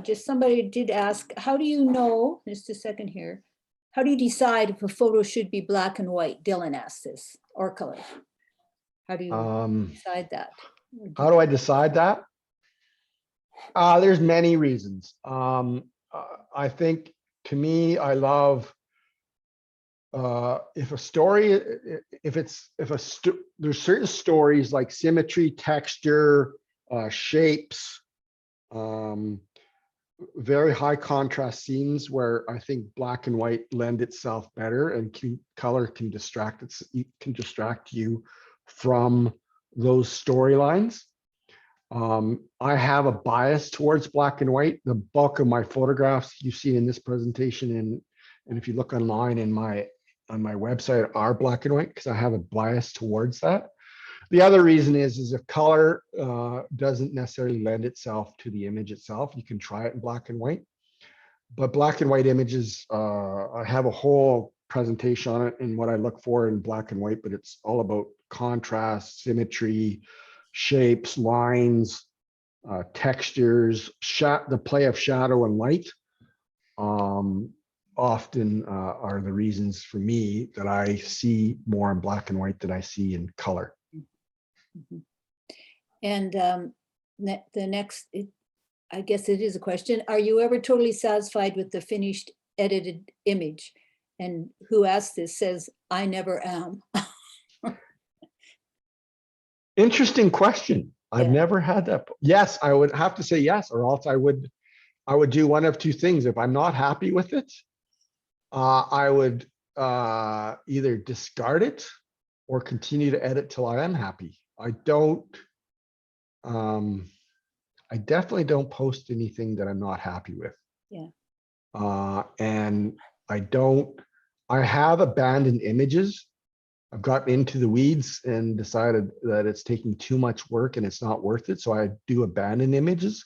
Just somebody did ask, how do you know, just a second here, how do you decide if a photo should be black and white? Dylan asked this, or color. How do you decide that? How do I decide that? There's many reasons. I think, to me, I love if a story, there's certain stories like symmetry, texture, shapes, very high contrast scenes where I think black and white lend itself better, and color can distract you from those storylines. I have a bias towards black and white. The bulk of my photographs you've seen in this presentation, and if you look online on my website, are black and white because I have a bias towards that. The other reason is if color doesn't necessarily lend itself to the image itself, you can try it in black and white. But black and white images, I have a whole presentation on it and what I look for in black and white, but it's all about contrast, symmetry, shapes, lines, textures, the play of shadow and light. Often are the reasons for me that I see more in black and white than I see in color. Mhm. And the next, I guess it is a question. Are you ever totally satisfied with the finished edited image? And who asked this says, I never am. Interesting question. I've Yeah. never had that. Yes, I would have to say yes, or else I would do one of two things. If I'm not happy with it, I would either discard it or continue to edit till I am happy. I definitely don't post anything that I'm not happy with. Yeah. And I have abandoned images. I've gotten into the weeds and decided that it's taking too much work and it's not worth it. So I do abandon images.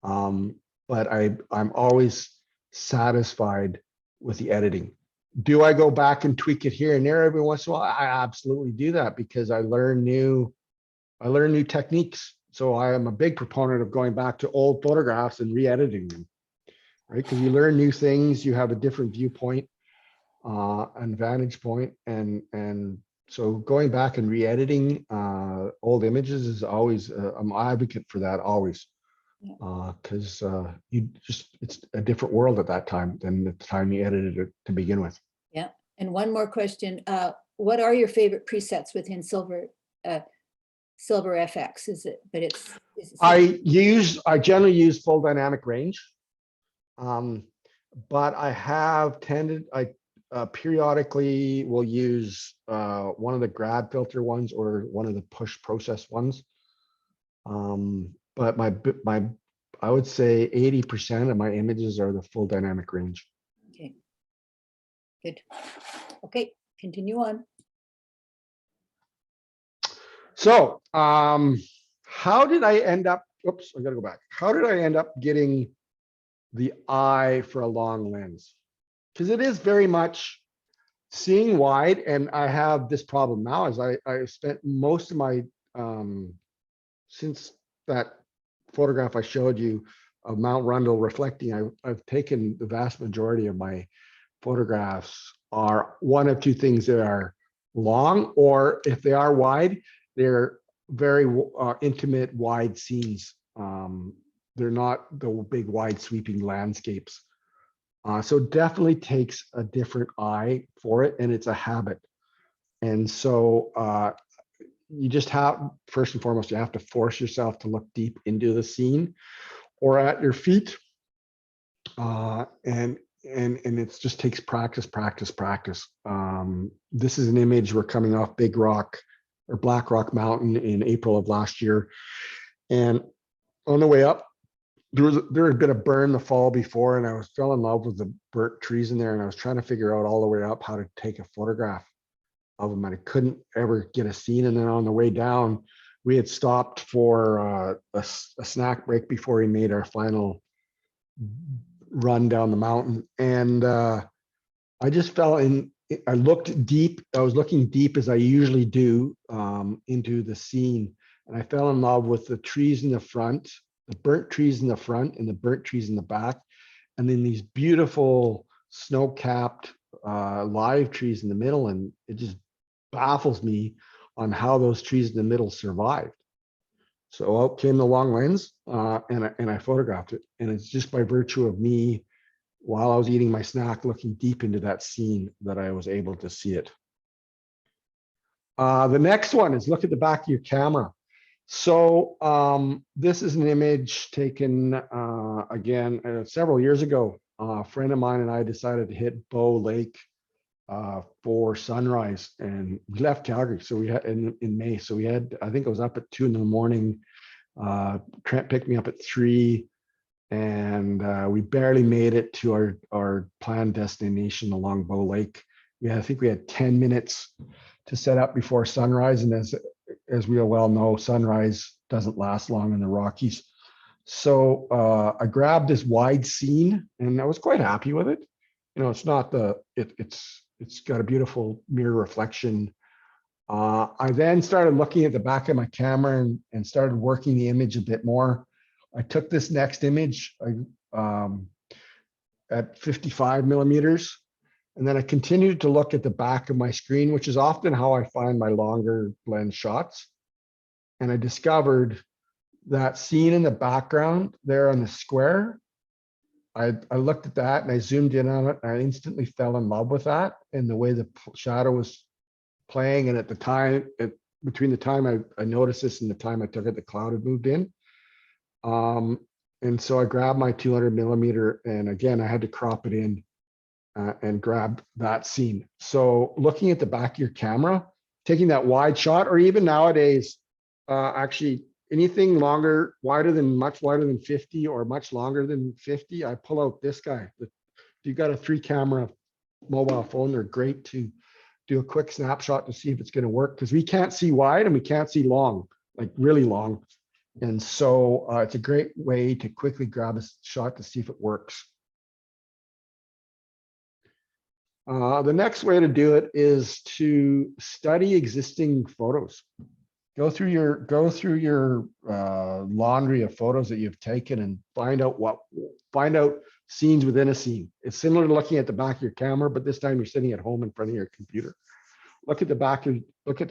But I'm always satisfied with the editing. Do I go back and tweak it here and there every once in a while? I absolutely do that because I learn new techniques. So I am a big proponent of going back to old photographs and re-editing them, right? Because you learn new things, you have a different viewpoint and vantage point, and so going back and re-editing old images is always I'm an advocate for that always, because it's a different world at that time than the time you edited it to begin with. Yeah. And one more question. What are your favorite presets within Silver FX? Is it, but it's I generally use full dynamic range. But I have tended, periodically will use one of the grad filter ones or one of the push process ones. But I would say 80% of my images are the full dynamic range. Okay. Good. Okay, continue on. So, how did I end up, oops, I gotta go back. How did I end up getting the eye for a long lens? Because it is very much seeing wide, and I have this problem now as I spent most of my, since that photograph I showed you of Mount Rundle reflecting, I've taken the vast majority of my photographs are one of two things that are long, or if they are wide, they're very intimate, wide scenes. They're not the big, wide sweeping landscapes. So it definitely takes a different eye for it, and it's a habit. And so you just have, first and foremost, you have to force yourself to look deep into the scene or at your feet. And it just takes practice, practice, practice. This is an image we're coming off Big Rock or Black Rock Mountain in April of last year. And on the way up, there had been a burn the fall before, and I fell in love with the burnt trees in there, and I was trying to figure out all the way up how to take a photograph of them, and I couldn't ever get a scene. And then on the way down, we had stopped for a snack break before we made our final run down the mountain. And I just fell in, I looked deep. I was looking deep as I usually do into the scene. And I fell in love with the trees in the front, the burnt trees in the front and the burnt trees in the back. And then these beautiful snow-capped live trees in the middle. And it just baffles me on how those trees in the middle survived. So out came the long lens and I photographed it. And it's just by virtue of me, while I was eating my snack, looking deep into that scene, that I was able to see it. The next one is look at the back of your camera. So this is an image taken again several years ago. A friend of mine and I decided to hit Bow Lake for sunrise, and we left Calgary. So we had in May. So we had, I think it was up at 2 in the Trent picked me up at 3, and we barely made it to our planned destination along Bow Lake. I think we had 10 minutes to set up before sunrise, and as we well know, sunrise doesn't last long in the Rockies. So I grabbed this wide scene, and I was quite happy with it. You know, it's not it's got a beautiful mirror reflection. I then started looking at the back of my camera and started working the image a bit more. I took this next image at 55 millimeters, and then I continued to look at the back of my screen, which is often how I find my longer lens shots. And I discovered that scene in the background there on the square. I looked at that and I zoomed in on it, and I instantly fell in love with that and the way the shadow was playing. And at the time, between the time I noticed this and the time I took it, the cloud had moved in. And so I grabbed my 200 millimeter, and again, I had to crop it in and grab that scene. So looking at the back of your camera, taking that wide shot, or even nowadays, actually anything much wider than 50 or much longer than 50, I pull out this guy. If you've got a 3-camera mobile phone, they're great to do a quick snapshot to see if it's going to work, because we can't see wide and we can't see long, like really long. And so it's a great way to quickly grab a shot to see if it works. The next way to do it is to study existing photos. Go through your laundry of photos that you've taken and find out scenes within a scene. It's similar to looking at the back of your camera, but this time you're sitting at home in front of your computer. Look at the back of look at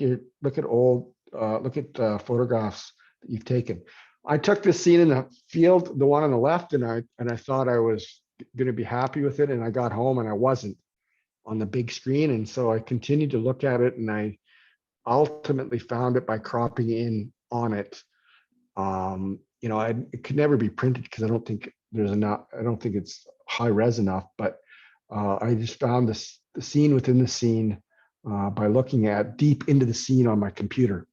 photographs that you've taken. I took this scene in the field, the one on the left, and I thought I was going to be happy with it, and I got home and I wasn't on the big screen, and so I continued to look at it, and I ultimately found it by cropping in on it. You know, it could never be printed because I don't think there's enough. I don't think it's high res enough, but I just found the scene within the scene by looking at deep into the scene on my computer.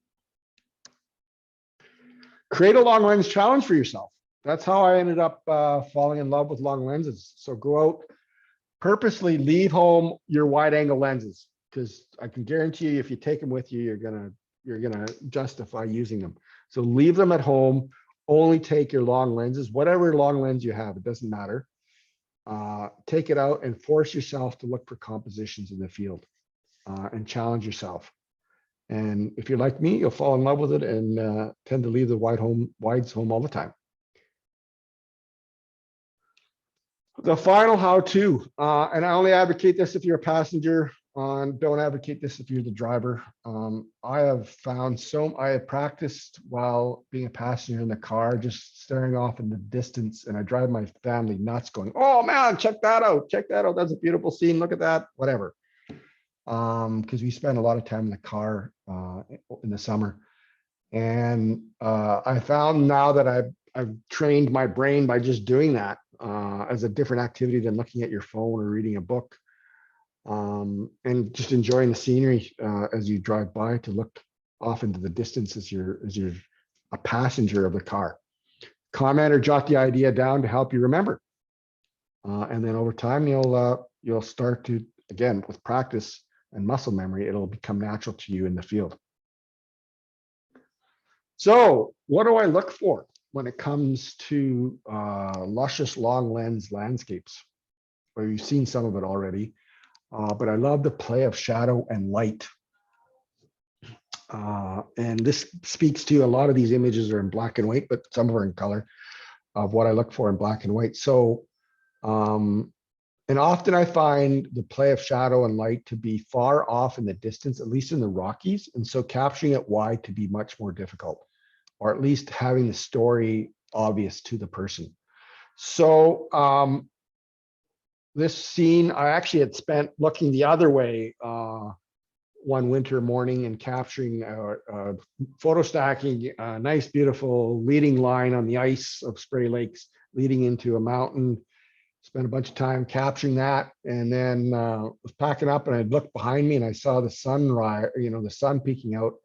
create a long lens challenge for yourself. That's how I ended up falling in love with long lenses. So go out, purposely leave home your wide angle lenses, because I can guarantee you if you take them with you, you're gonna justify using them. So leave them at home, only take your long lenses, whatever long lens you have, it doesn't matter. Take it out and force yourself to look for compositions in the field and challenge yourself. And if you're like me, you'll fall in love with it and tend to leave the wides home all the time. The final how-to, and I only advocate this if you're a passenger, don't advocate this if you're the driver. I have practiced while being a passenger in the car, just staring off in the distance, and I drive my family nuts going, oh man, check that out. Check that out. That's a beautiful scene. Look at that, whatever. Because we spend a lot of time in the car in the summer. And I found now that I've trained my brain by just doing that as a different activity than looking at your phone or reading a book, and just enjoying the scenery as you drive by, to look off into the distance as you're a passenger of the car. Comment or jot the idea down to help you remember, and then over time you'll start to, again, with practice and muscle memory, it'll become natural to you in the field. So what do I look for when it comes to luscious long lens landscapes? Well, you've seen some of it already, but I love the play of shadow and light. And this speaks to, a lot of these images are in black and white, but some are in color, of what I look for in black and white. So, and often I find the play of shadow and light to be far off in the distance, at least in the Rockies. And so capturing it wide to be much more difficult, or at least having the story obvious to the person. So this scene, I actually had spent looking the other way one winter morning and capturing photo stacking a nice, beautiful leading line on the ice of Spray Lakes leading into a mountain. Spent a bunch of time capturing that, and then was packing up, and I looked behind me and I saw the sunrise, the sun peeking out,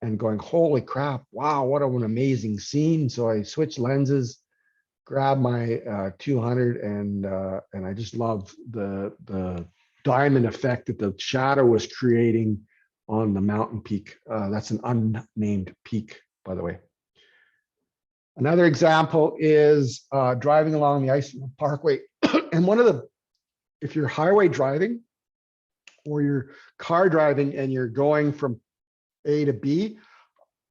and going, holy crap, wow, what an amazing scene. So I switched lenses, grabbed my 200, and I just love the diamond effect that the shadow was creating on the mountain peak. That's an unnamed peak, by the way. Another example is driving along the Icefield Parkway. And if you're highway driving or you're car driving and you're going from A to B,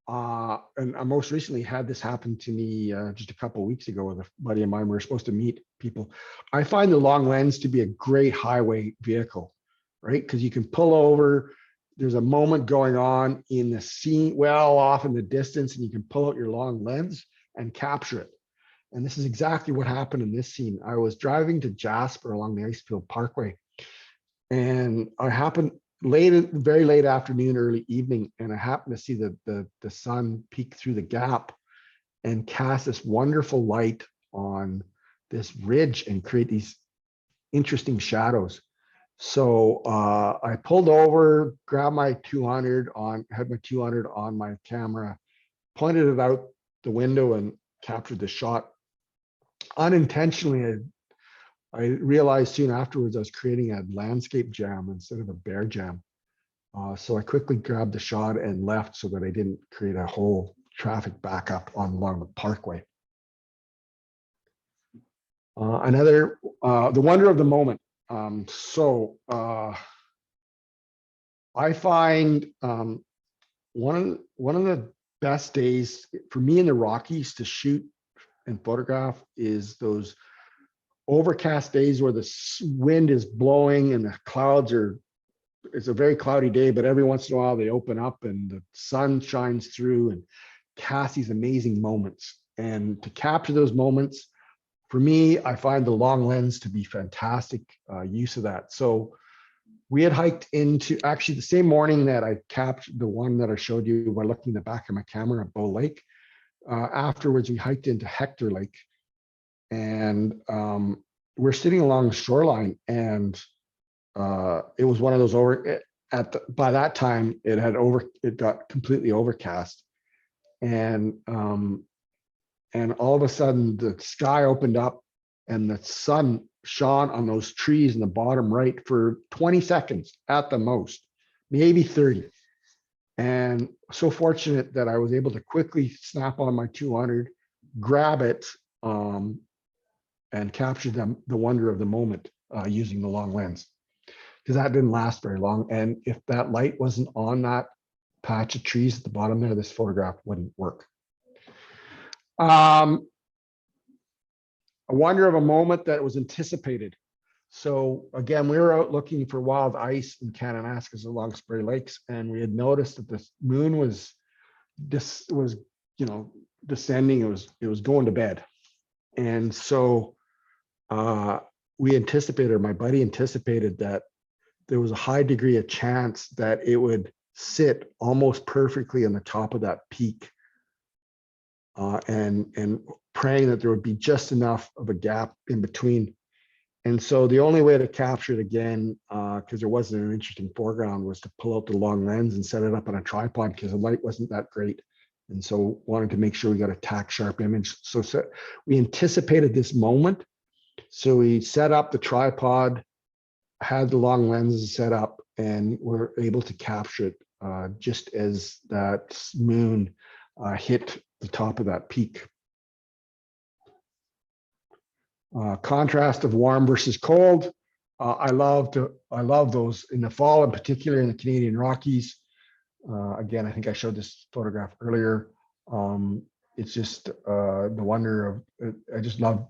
and I most recently had this happen to me just a couple of weeks ago with a buddy of mine. We were supposed to meet people. I find the long lens to be a great highway vehicle, right? Because you can pull over. There's a moment going on in the scene, well off in the distance, and you can pull out your long lens and capture it. And this is exactly what happened in this scene. I was driving to Jasper along the Icefield Parkway, and I happened very late afternoon, early evening, and I happened to see the sun peek through the gap and cast this wonderful light on this ridge and create these interesting shadows. So I pulled over, grabbed my 200 had my 200 on my camera, pointed it out the window and captured the shot. Unintentionally, I realized soon afterwards I was creating a landscape jam instead of a bear jam. So I quickly grabbed the shot and left so that I didn't create a whole traffic backup along the parkway. The wonder of the moment. I find one of the best days for me in the Rockies to shoot and photograph is those overcast days where the wind is blowing and the clouds it's a very cloudy day, but every once in a while they open up and the sun shines through and casts these amazing moments. And to capture those moments, for me, I find the long lens to be fantastic use of that. So we had hiked into, actually the same morning that I captured the one that I showed you by looking in the back of my camera at Bow Lake. Afterwards, we hiked into Hector Lake, and we're sitting along the shoreline, and it was one of those by that time it got completely overcast, And all of a sudden the sky opened up and the sun shone on those trees in the bottom right for 20 seconds at the most, maybe 30. And so fortunate that I was able to quickly snap on my 200, grab it, and capture the wonder of the moment using the long lens, because that didn't last very long. And if that light wasn't on that patch of trees at the bottom there, this photograph wouldn't work. A wonder of a moment that was anticipated. So again, we were out looking for wild ice in Kananaskis along Spray Lakes, and we had noticed that the moon was descending. It was going to bed, and so we anticipated, or my buddy anticipated, that there was a high degree of chance that it would sit almost perfectly on the top of that peak, and praying that there would be just enough of a gap in between. And so the only way to capture it again, because there wasn't an interesting foreground, was to pull out the long lens and set it up on a tripod, because the light wasn't that great. And so wanted to make sure we got a tack sharp image. So we anticipated this moment. So we set up the tripod, had the long lenses set up, and were able to capture it just as that moon hit the top of that peak. Contrast of warm versus cold. I love those in the fall, in particular in the Canadian Rockies. Again, I think I showed this photograph earlier. It's just the wonder of, I just love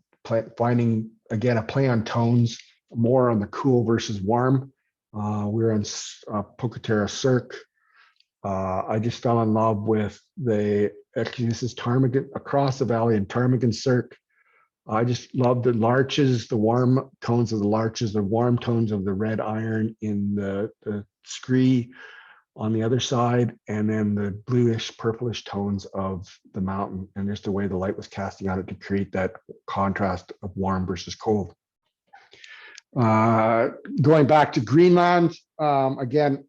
finding, again, a play on tones, more on the cool versus warm. We're on Pocatera Cirque. I just fell in love with actually this is Ptarmigan, across the valley in Ptarmigan Cirque. I just love the larches, the warm tones of the larches, the warm tones of the red iron in the scree on the other side, and then the bluish, purplish tones of the mountain, and just the way the light was casting on it to create that contrast of warm versus cold. Going back to Greenland, again,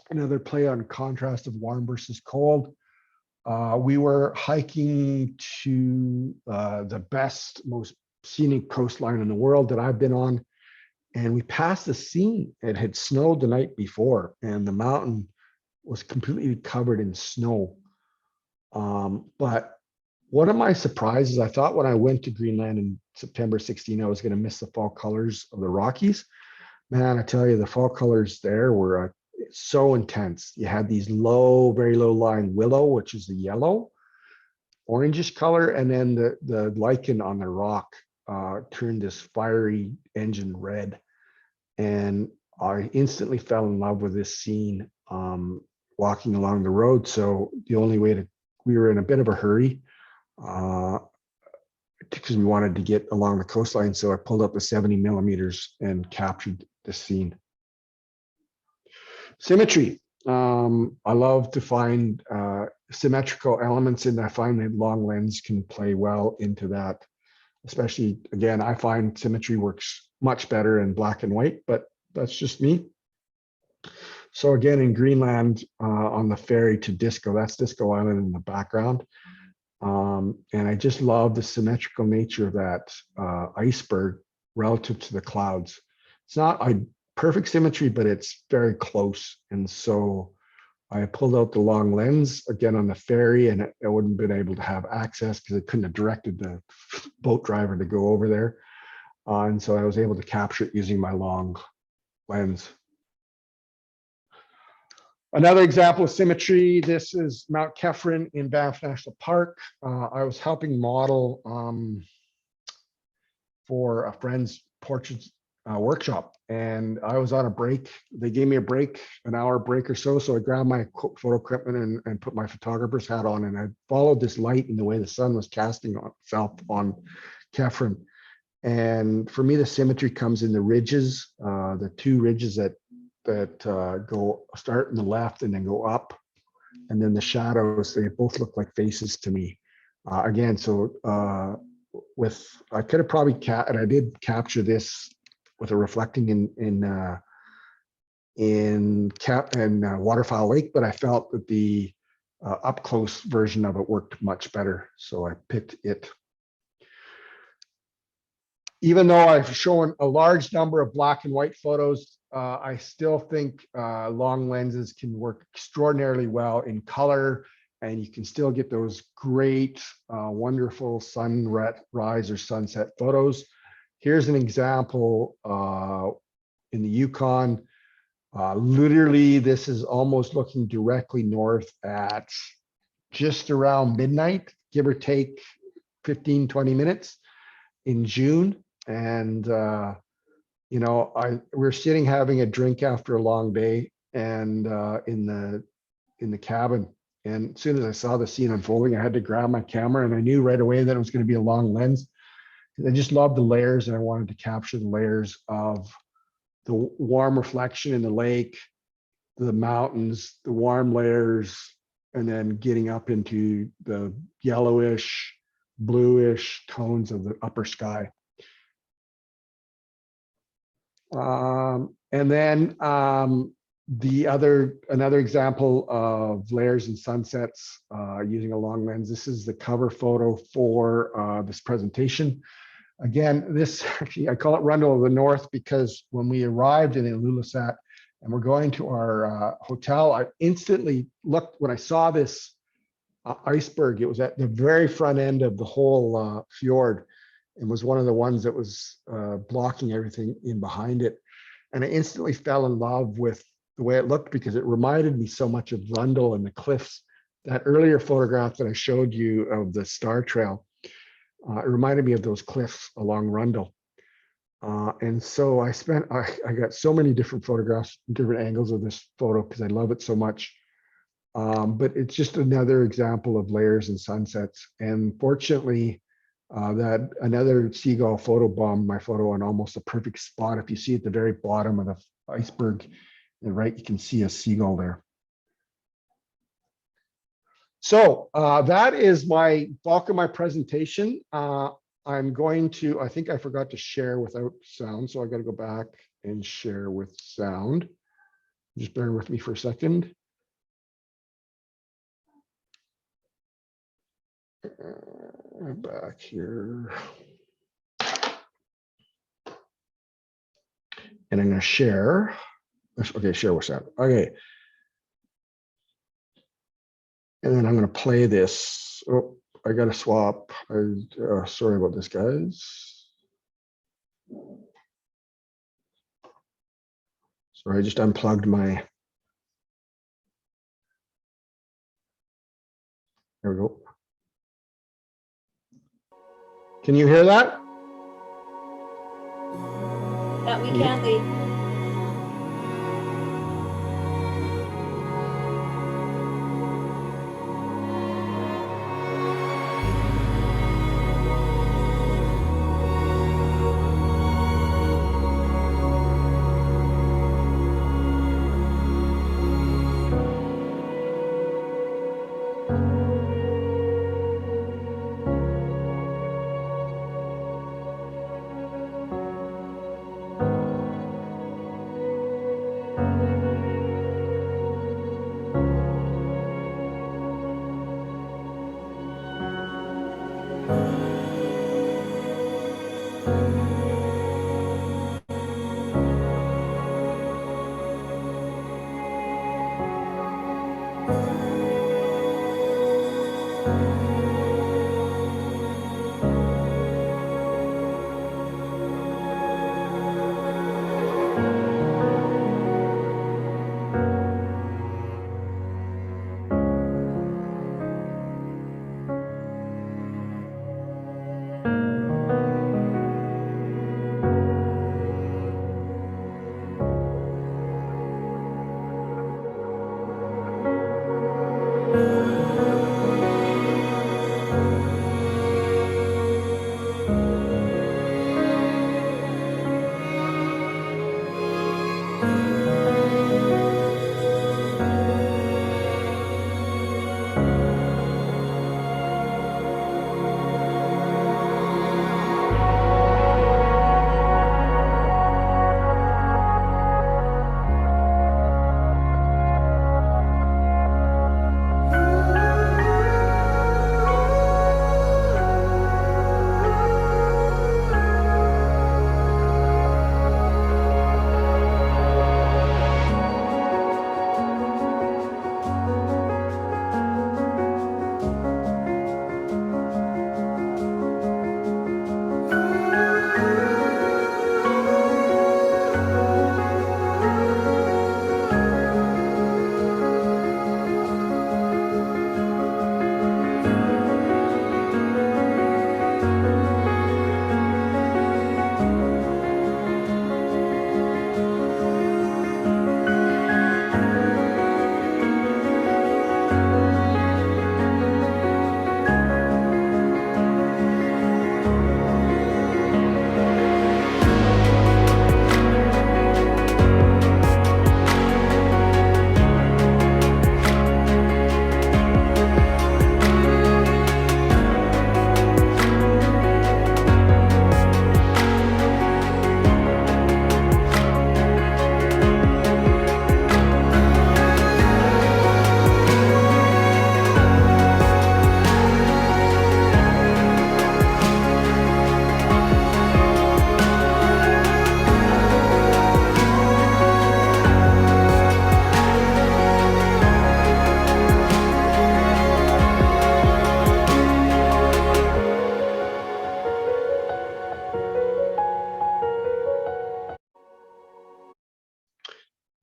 another play on contrast of warm versus cold. We were hiking to the best, most scenic coastline in the world that I've been on. And we passed the scene. It had snowed the night before, and the mountain was completely covered in snow. But one of my surprises, I thought when I went to Greenland in September 16, I was going to miss the fall colors of the Rockies. Man, I tell you, the fall colors there were so intense. You had these low, very low lying willow, which is the yellow, orangish color, and then the lichen on the rock turned this fiery engine red. And I instantly fell in love with this scene walking along the road. So the only way we were in a bit of a hurry because we wanted to get along the coastline. So I pulled up the 70 millimeters and captured the scene. Symmetry. I love to find symmetrical elements, and I find that long lens can play well into that. Especially, again, I find symmetry works much better in black and white, but that's just me. So again, in Greenland, on the ferry to Disco, that's Disco Island in the background. And I just love the symmetrical nature of that iceberg relative to the clouds. It's not a perfect symmetry, but it's very close. And so I pulled out the long lens again on the ferry, and I wouldn't have been able to have access because I couldn't have directed the boat driver to go over there. And so I was able to capture it using my long lens. Another example of symmetry, this is Mount Kefren in Banff National Park. I was helping model for a friend's portrait workshop, and I was on a break. They gave me a break, an hour break or so. So I grabbed my photo equipment and put my photographer's hat on, and I followed this light in the way the sun was casting on itself on Kefren. And for me, the symmetry comes in the ridges, the two ridges that go start in the left and then go up, and then the shadows, they both look like faces to me. Again, so I could have probably and I did capture this with a reflecting in Waterfowl Lake, but I felt that the up close version of it worked much better. So I picked it. Even though I've shown a large number of black and white photos, I still think long lenses can work extraordinarily well in color, and you can still get those great, wonderful sunrise or sunset photos. Here's an example in the Yukon. Literally, this is almost looking directly north at just around midnight, give or take 15, 20 minutes in June. And, we're sitting having a drink after a long day and in the cabin. And as soon as I saw the scene unfolding, I had to grab my camera, and I knew right away that it was going to be a long lens. I just loved the layers, and I wanted to capture the layers of the warm reflection in the lake, the mountains, the warm layers, and then getting up into the yellowish, bluish tones of the upper sky. And then another example of layers and sunsets using a long lens. This is the cover photo for this presentation. Again, this actually, I call it Rundle of the North because when we arrived in Ilulissat and we're going to our hotel, I instantly looked when I saw this iceberg. It was at the very front end of the whole fjord, and was one of the ones that was blocking everything in behind it. And I instantly fell in love with the way it looked because it reminded me so much of Rundle and the cliffs. That earlier photograph that I showed you of the Star Trail, it reminded me of those cliffs along Rundle. And so I got so many different photographs, different angles of this photo because I love it so much. But it's just another example of layers and sunsets. And fortunately, that another seagull photo bombed my photo on almost a perfect spot. If you see at the very bottom of the iceberg, and right, you can see a seagull there. So that is my bulk of my presentation. I'm going to, I think I forgot to share without sound, so I got to go back and share with sound. Just bear with me for a second. Back here. And I'm going to share. Okay, share with sound. Okay. And then I'm going to play this. Oh, I got to swap. Sorry about this, guys. Sorry, I just unplugged my. There we go. Can you hear that? Yeah, we can, Lee.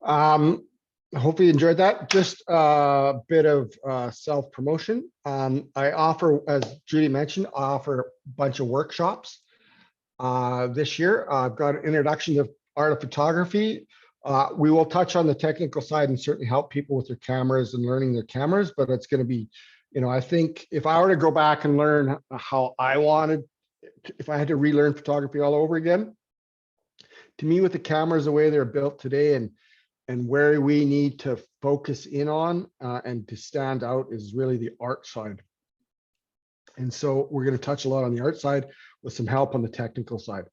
Hopefully you enjoyed that. Just a bit of self-promotion. I offer, as Judy mentioned, I offer a bunch of workshops this year. I've got an introduction to art of photography. We will touch on the technical side and certainly help people with their cameras and learning their cameras, but it's going to be, you know, I think if I were to go back and learn how I wanted, if I had to relearn photography all over again, to me, with the cameras the way they're built today and where we need to focus in on and to stand out is really the art side. And so we're going to touch a lot on the art side with some help on the technical side.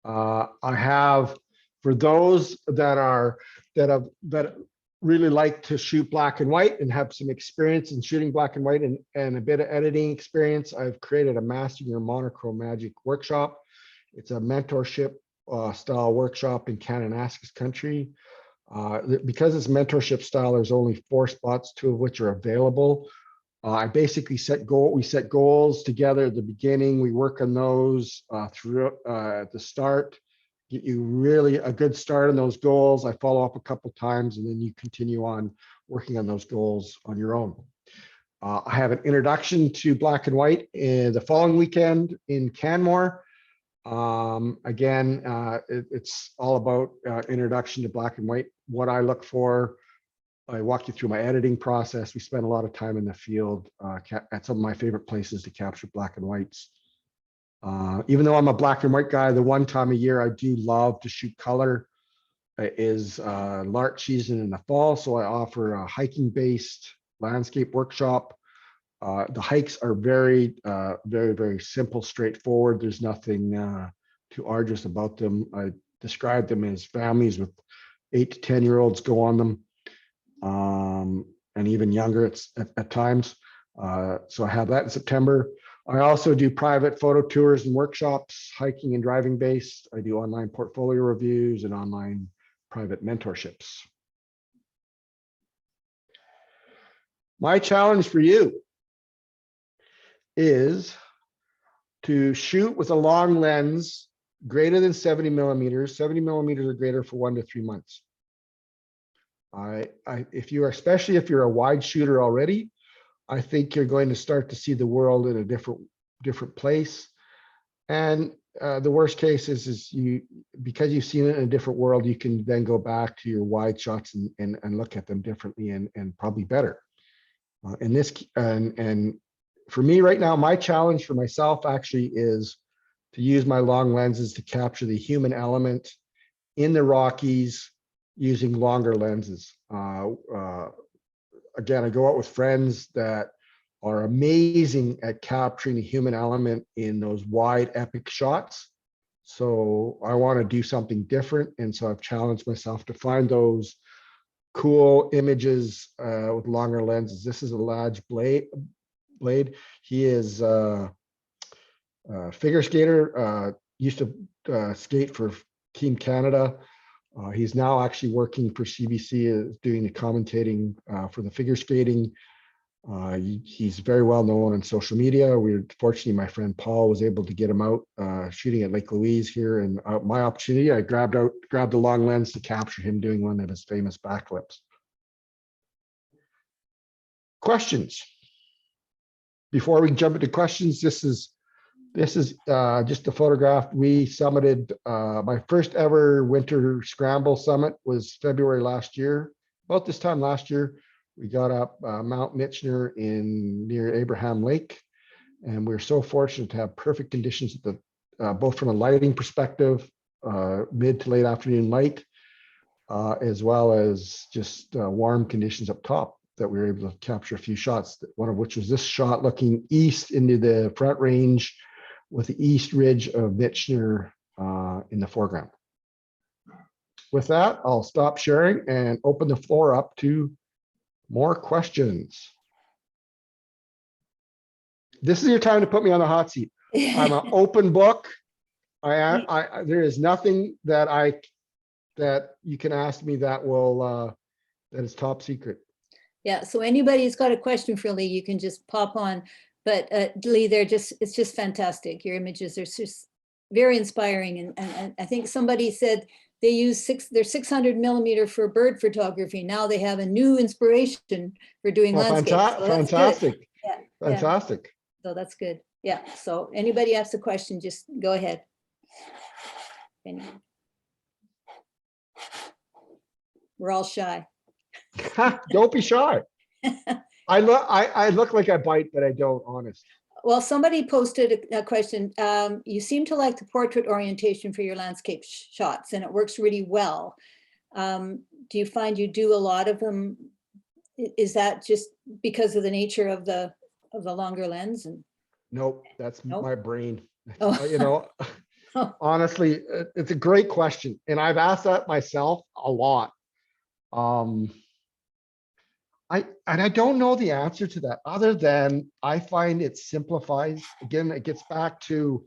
I have, for those that really like to shoot black and white and have some experience in shooting black and white and a bit of editing experience, I've created a Mastering Your Monochrome Magic workshop. It's a mentorship style workshop in Kananaskis country. Because it's mentorship style, there's only 4 spots, 2 of which are available. I basically we set goals together at the beginning. We work on those through at the start, get you really a good start on those goals. I follow up a couple times and then you continue on working on those goals on your own. I have an introduction to black and white the following weekend in Canmore. Again, it's all about introduction to black and white, what I look for. I walk you through my editing process. We spend a lot of time in the field at some of my favorite places to capture black and whites. Even though I'm a black and white guy, the one time a year I do love to shoot color is lark season in the fall. So I offer a hiking-based landscape workshop. The hikes are very, very simple, straightforward. There's nothing too arduous about them. I describe them as families with 8 to 10-year-olds go on them, and even younger at times. So I have that in September. I also do private photo tours and workshops, hiking and driving based. I do online portfolio reviews and online private mentorships. My challenge for you is to shoot with a long lens greater than 70 millimeters. 70 millimeters or greater for 1 to 3 months. Especially if you're a wide shooter already, I think you're going to start to see the world in a different place. And the worst case is because you've seen it in a different world, you can then go back to your wide shots and look at them differently and probably better. And for me right now, my challenge for myself actually is to use my long lenses to capture the human element in the Rockies using longer lenses. Again, I go out with friends that are amazing at capturing the human element in those wide epic shots. So I want to do something different. And so I've challenged myself to find those cool images with longer lenses. This is a Lodge Blade. He is a figure skater, used to skate for Team Canada. He's now actually working for CBC, doing the commentating for the figure skating. He's very well known on social media. Fortunately, my friend Paul was able to get him out shooting at Lake Louise here. And my opportunity, I grabbed the long lens to capture him doing one of his famous backflips. Questions? Before we jump into questions, this is just a photograph. We summited, my first ever winter scramble summit was February last year. About this time last year, we got up Mount Michener near Abraham Lake. And we're so fortunate to have perfect conditions at both from a lighting perspective, mid to late afternoon light, as well as just warm conditions up top that we were able to capture a few shots, one of which was this shot looking east into the Front Range with the east ridge of Michener in the foreground. With that, I'll stop sharing and open the floor up to more questions. This is your time to put me on the hot seat. I'm an open book. There is nothing that you can ask me that is top secret. Yeah, so anybody who's got a question for Lee, you can just pop on. But Lee, it's just fantastic. Your images are just very inspiring. And I think somebody said they use they're 600 millimeter for bird photography. Now they have a new inspiration for doing Well, landscapes. So that's good. fantastic, Yeah, yeah. fantastic. So that's good. Yeah. So anybody asks a question, just go ahead. Anyone? We're all shy. Don't be shy. I look like I bite, but I don't, honest. Well, somebody posted a question. You seem to like the portrait orientation for your landscape shots, and it works really well. Do you find you do a lot of them? Is that just because of the nature of the longer lens? And Nope, that's Nope. my brain. Oh. You know, honestly, it's a great question. And I've asked that myself a lot. I don't know the answer to that, other than I find it simplifies. Again, it gets back to,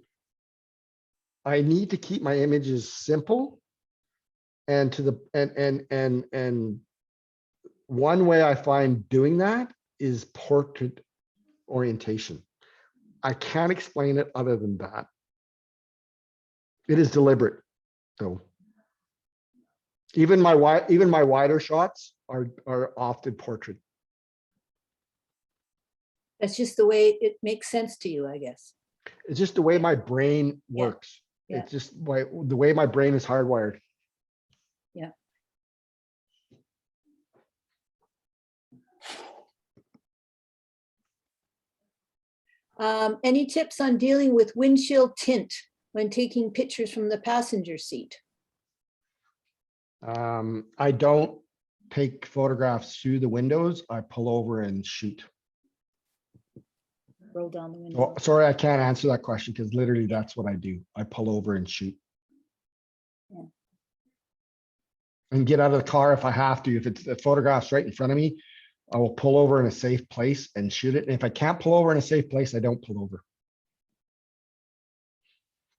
I need to keep my images simple. And to the, and one way I find doing that is portrait orientation. I can't explain it other than that. It is deliberate, though. Even my wider shots are often portrait. that's just the way it makes sense to you, I guess. It's just the way my brain Yeah. works. Yeah. It's just the way my brain is hardwired. Yeah. Any tips on dealing with windshield tint when taking pictures from the passenger seat? I don't take photographs through the windows. I pull over and shoot. Roll down the window. Oh, sorry, I can't answer that question because literally that's what I do. I pull over and shoot. Yeah. And get out of the car if I have to. If it's the photograph's right in front of me, I will pull over in a safe place and shoot it. And if I can't pull over in a safe place, I don't pull over.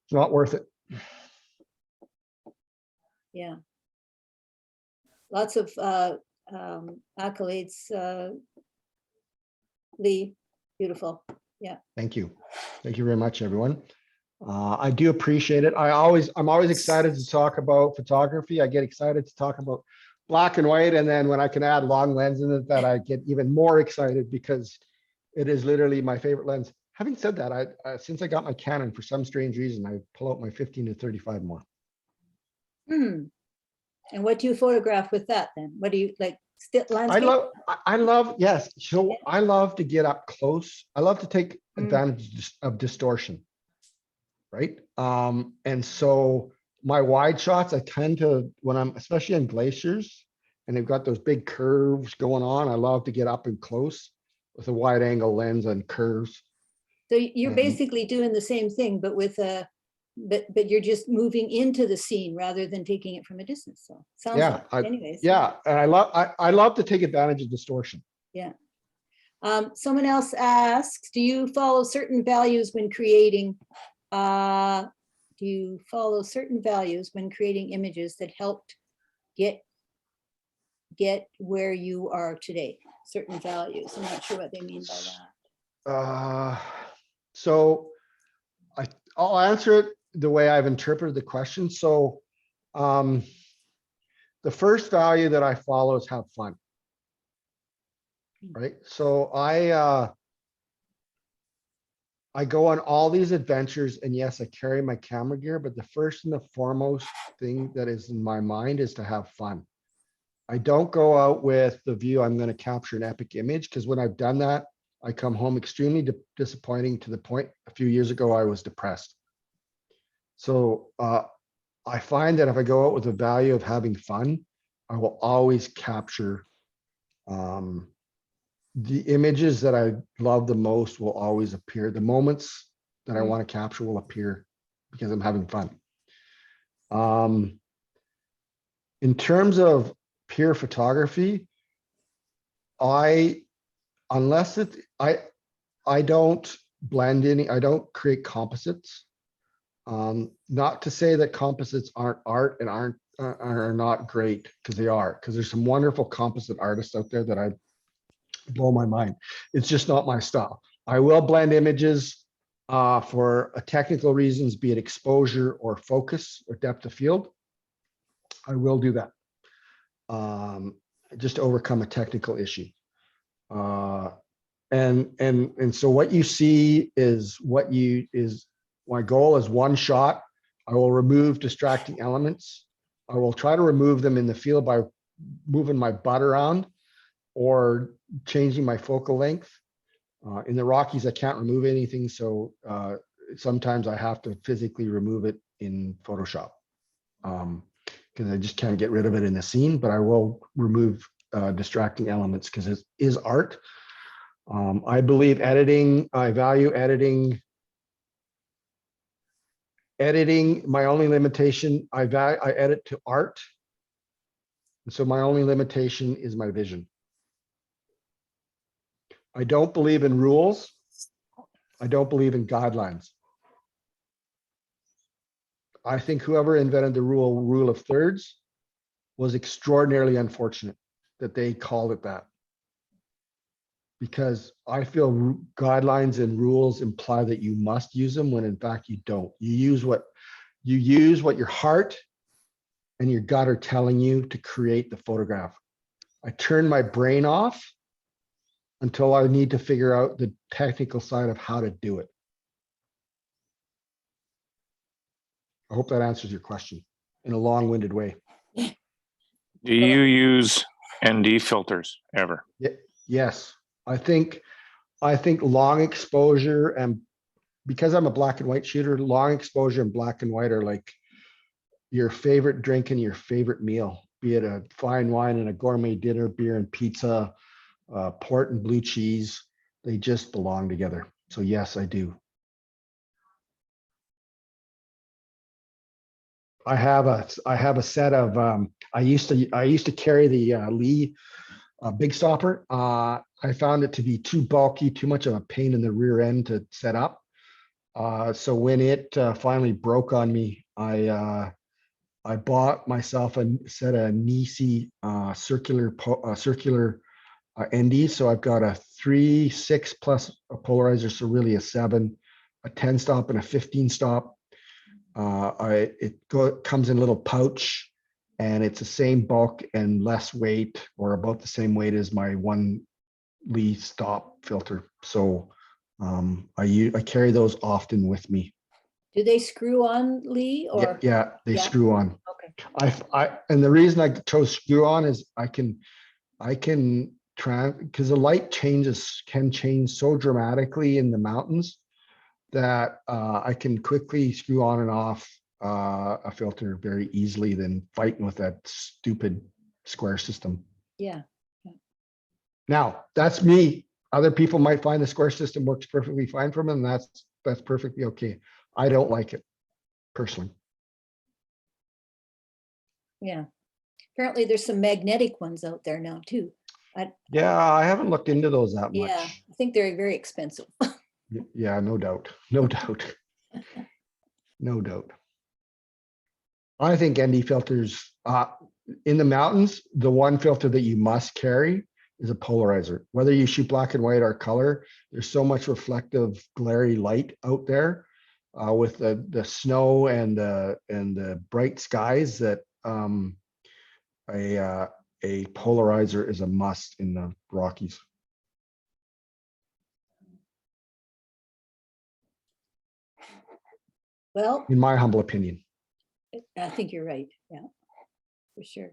It's not worth it. Yeah. Lots of accolades, Lee. Beautiful. Yeah. Thank you. Thank you very much, everyone. I do appreciate it. I'm always excited to talk about photography. I get excited to talk about black and white. And then when I can add long lens in it, that I get even more excited because it is literally my favorite lens. Having said that, since I got my Canon, for some strange reason, I pull out my 15 to 35 more. And what do you photograph with that then? What do you like? Still landscape? I love, yes. So I love to get up close. I love to take advantage of distortion. Right. And so my wide shots, I tend to, when I'm, especially on glaciers and they've got those big curves going on, I love to get up and close with a wide angle lens and curves. So you're basically doing the same thing, but with a, but you're just moving into the scene rather than taking it from a distance. So sounds like, anyways. Yeah. And I love to take advantage of distortion. Yeah. Someone else asks, do you follow certain values when creating images that helped get where you are today? Certain values. I'm not sure what they mean by that. So I'll answer it the way I've interpreted the question. So the first value that I follow is have fun. Right. So I go on all these adventures, and yes, I carry my camera gear, but the first and the foremost thing that is in my mind is to have fun. I don't go out with the view I'm going to capture an epic image, because when I've done that, I come home extremely disappointing, to the point a few years ago I was depressed. So I find that if I go out with the value of having fun, I will always capture the images that I love the most will always appear. The moments that I want to capture will appear because I'm having fun. In terms of pure photography, I don't blend any, I don't create composites. Not to say that composites aren't art and are not great, because they are, because there's some wonderful composite artists out there that I blow my mind. It's just not my style. I will blend images for technical reasons, be it exposure or focus or depth of field. I will do that. Just to overcome a technical issue. And so what you see is my goal is one shot. I will remove distracting elements. I will try to remove them in the field by moving my butt around or changing my focal length. In the Rockies, I can't remove anything, so sometimes I have to physically remove it in Photoshop because I just can't get rid of it in the scene, but I will remove distracting elements because it is art. I believe I value editing. My only limitation, I edit to art. And so my only limitation is my vision. I don't believe in rules. I don't believe in guidelines. I think whoever invented the rule of thirds was extraordinarily unfortunate that they called it that. Because I feel guidelines and rules imply that you must use them when in fact you don't. You use what your heart and your gut are telling you to create the photograph. I turn my brain off until I need to figure out the technical side of how to do it. I hope that answers your question in a long-winded way. Do you use ND filters ever? Yes, I think long exposure, and because I'm a black and white shooter, long exposure and black and white are like your favorite drink and your favorite meal, be it a fine wine and a gourmet dinner, beer and pizza, port and blue cheese. They just belong together. So yes, I do. I have a set of I used to carry the Lee Big Stopper. I found it to be too bulky, too much of a pain in the rear end to set up. So when it finally broke on me, I bought myself a set of Nisi circular ND. So I've got a 3, 6 plus a polarizer, so really a 7, a 10 stop and a 15 stop. It comes in a little pouch, and it's the same bulk and less weight, or about the same weight as my one Lee stop filter. So I carry those often with me. Do they screw on, Lee, or? Yeah, they screw on. Okay. And the reason I chose screw on is I can because the light can change so dramatically in the mountains that I can quickly screw on and off a filter very easily than fighting with that stupid square system. Yeah. Now, that's me. Other people might find the square system works perfectly fine for them, and that's perfectly okay. I don't like it personally. Yeah. Apparently there's some magnetic ones out there now too. Yeah, I haven't looked into those that much. Yeah, I think they're very expensive. Yeah, no doubt. No doubt. No doubt. I think ND filters in the mountains, the one filter that you must carry is a polarizer. Whether you shoot black and white or color, there's so much reflective, glary light out there with the snow and the bright skies that a polarizer is a must in the Rockies. Well, In my humble opinion. I think you're right. Yeah, for sure.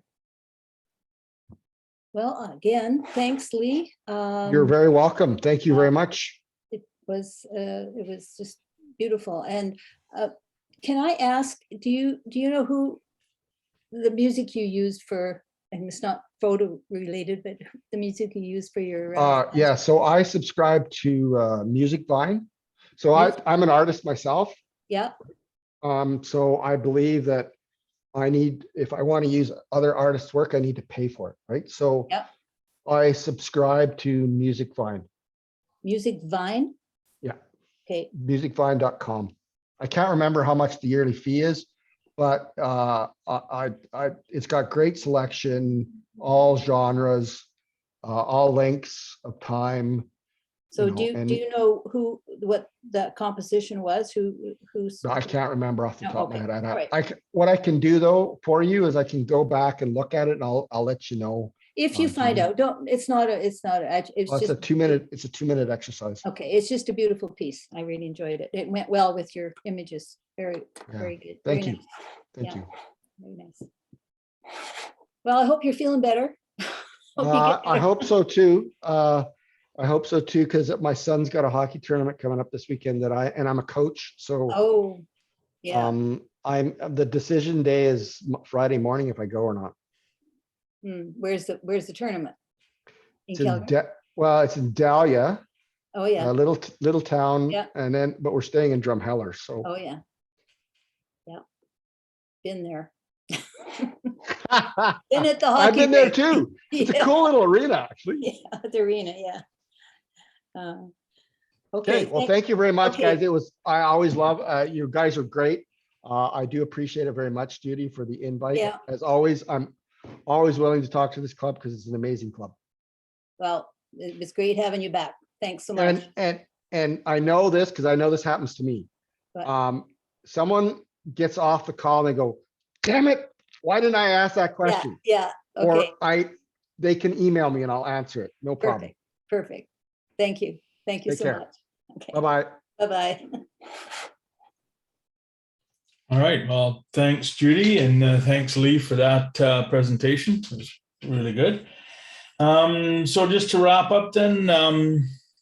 Well, again, thanks, Lee. You're very welcome. Thank you very much. It was just beautiful. And can I ask, do you know who the music you used for, and it's not photo related, but the music you used for your Yeah, so I subscribe to Music Vine. So I'm an artist myself. Yeah. So I believe that if I want to use other artists' work, I need to pay for it, right? So Yeah. I subscribe to Music Vine. Music Vine? Yeah. Okay. Musicvine.com. I can't remember how much the yearly fee is, but it's got great selection, all genres, all lengths of time. So know, do and- you know what the composition was? Who's? I can't remember off the No, top of my okay, head. all right. What I can do though for you is I can go back and look at it and I'll let you know. If you find Judy. out, it's not it's Well, it's just. a 2 minute, it's a 2 minute exercise. Okay, it's just a beautiful piece. I really enjoyed it. It went well with your images. Very, Yeah. very good. Thank Very you. nice. Thank Yeah. you. Very nice. Well, I hope you're feeling better. Hope you get I better. hope so too. I hope so too, because my son's got a hockey tournament coming up this weekend and I'm a coach. So Oh, yeah. the decision day is Friday morning if I go or not. Where's the tournament? In It's in Calgary? well, it's in Dahlia, Oh, yeah. a little town, Yeah. and but we're staying in Drumheller. So Oh, yeah. Yeah. Been there. I've Been at the hockey. been there rink. too. It's a Yeah. cool little arena, actually. Yeah, at the arena, yeah. Okay, Okay. well, thank you very much, okay. guys. I always love, you guys are great. I do appreciate it very much, Judy, for the invite. Yeah. As always, I'm always willing to talk to this club because it's an amazing club. Well, it was great having you back. Thanks so much. And I know this because I know this happens to me. But- Someone gets off the call and they go, damn it, why didn't I ask that question? Yeah, Or okay, they can email me and I'll answer it. No problem. perfect. Thank you. Thank you Take so care. much. Okay, Bye-bye. bye-bye. All right. Well, thanks, Judy, and thanks, Lee, for that presentation. It was really good. So just to wrap up then,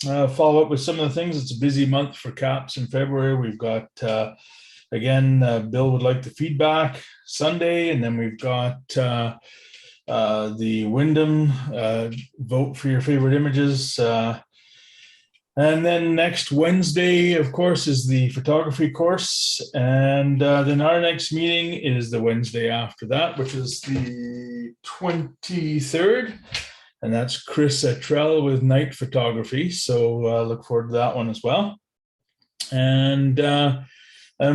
follow up with some of the things. It's a busy month for CAPS in February. We've got, again, Bill would like the feedback Sunday, and then we've got the Wyndham vote for your favorite images. And then next Wednesday, of course, is the photography course. And then our next meeting is the Wednesday after that, which is the 23rd. And that's Chris Etrell with night photography. So look forward to that one as well. And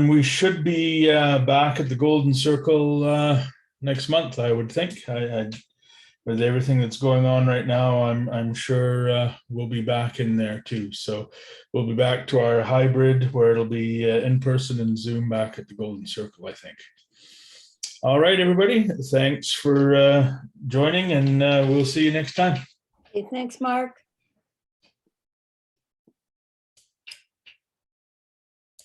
we should be back at the Golden Circle next month, I would think. With everything that's going on right now, I'm sure we'll be back in there too. So we'll be back to our hybrid where it'll be in person and Zoom back at the Golden Circle, I think. All right, everybody. Thanks for joining, and we'll see you next time. Okay, thanks, Mark.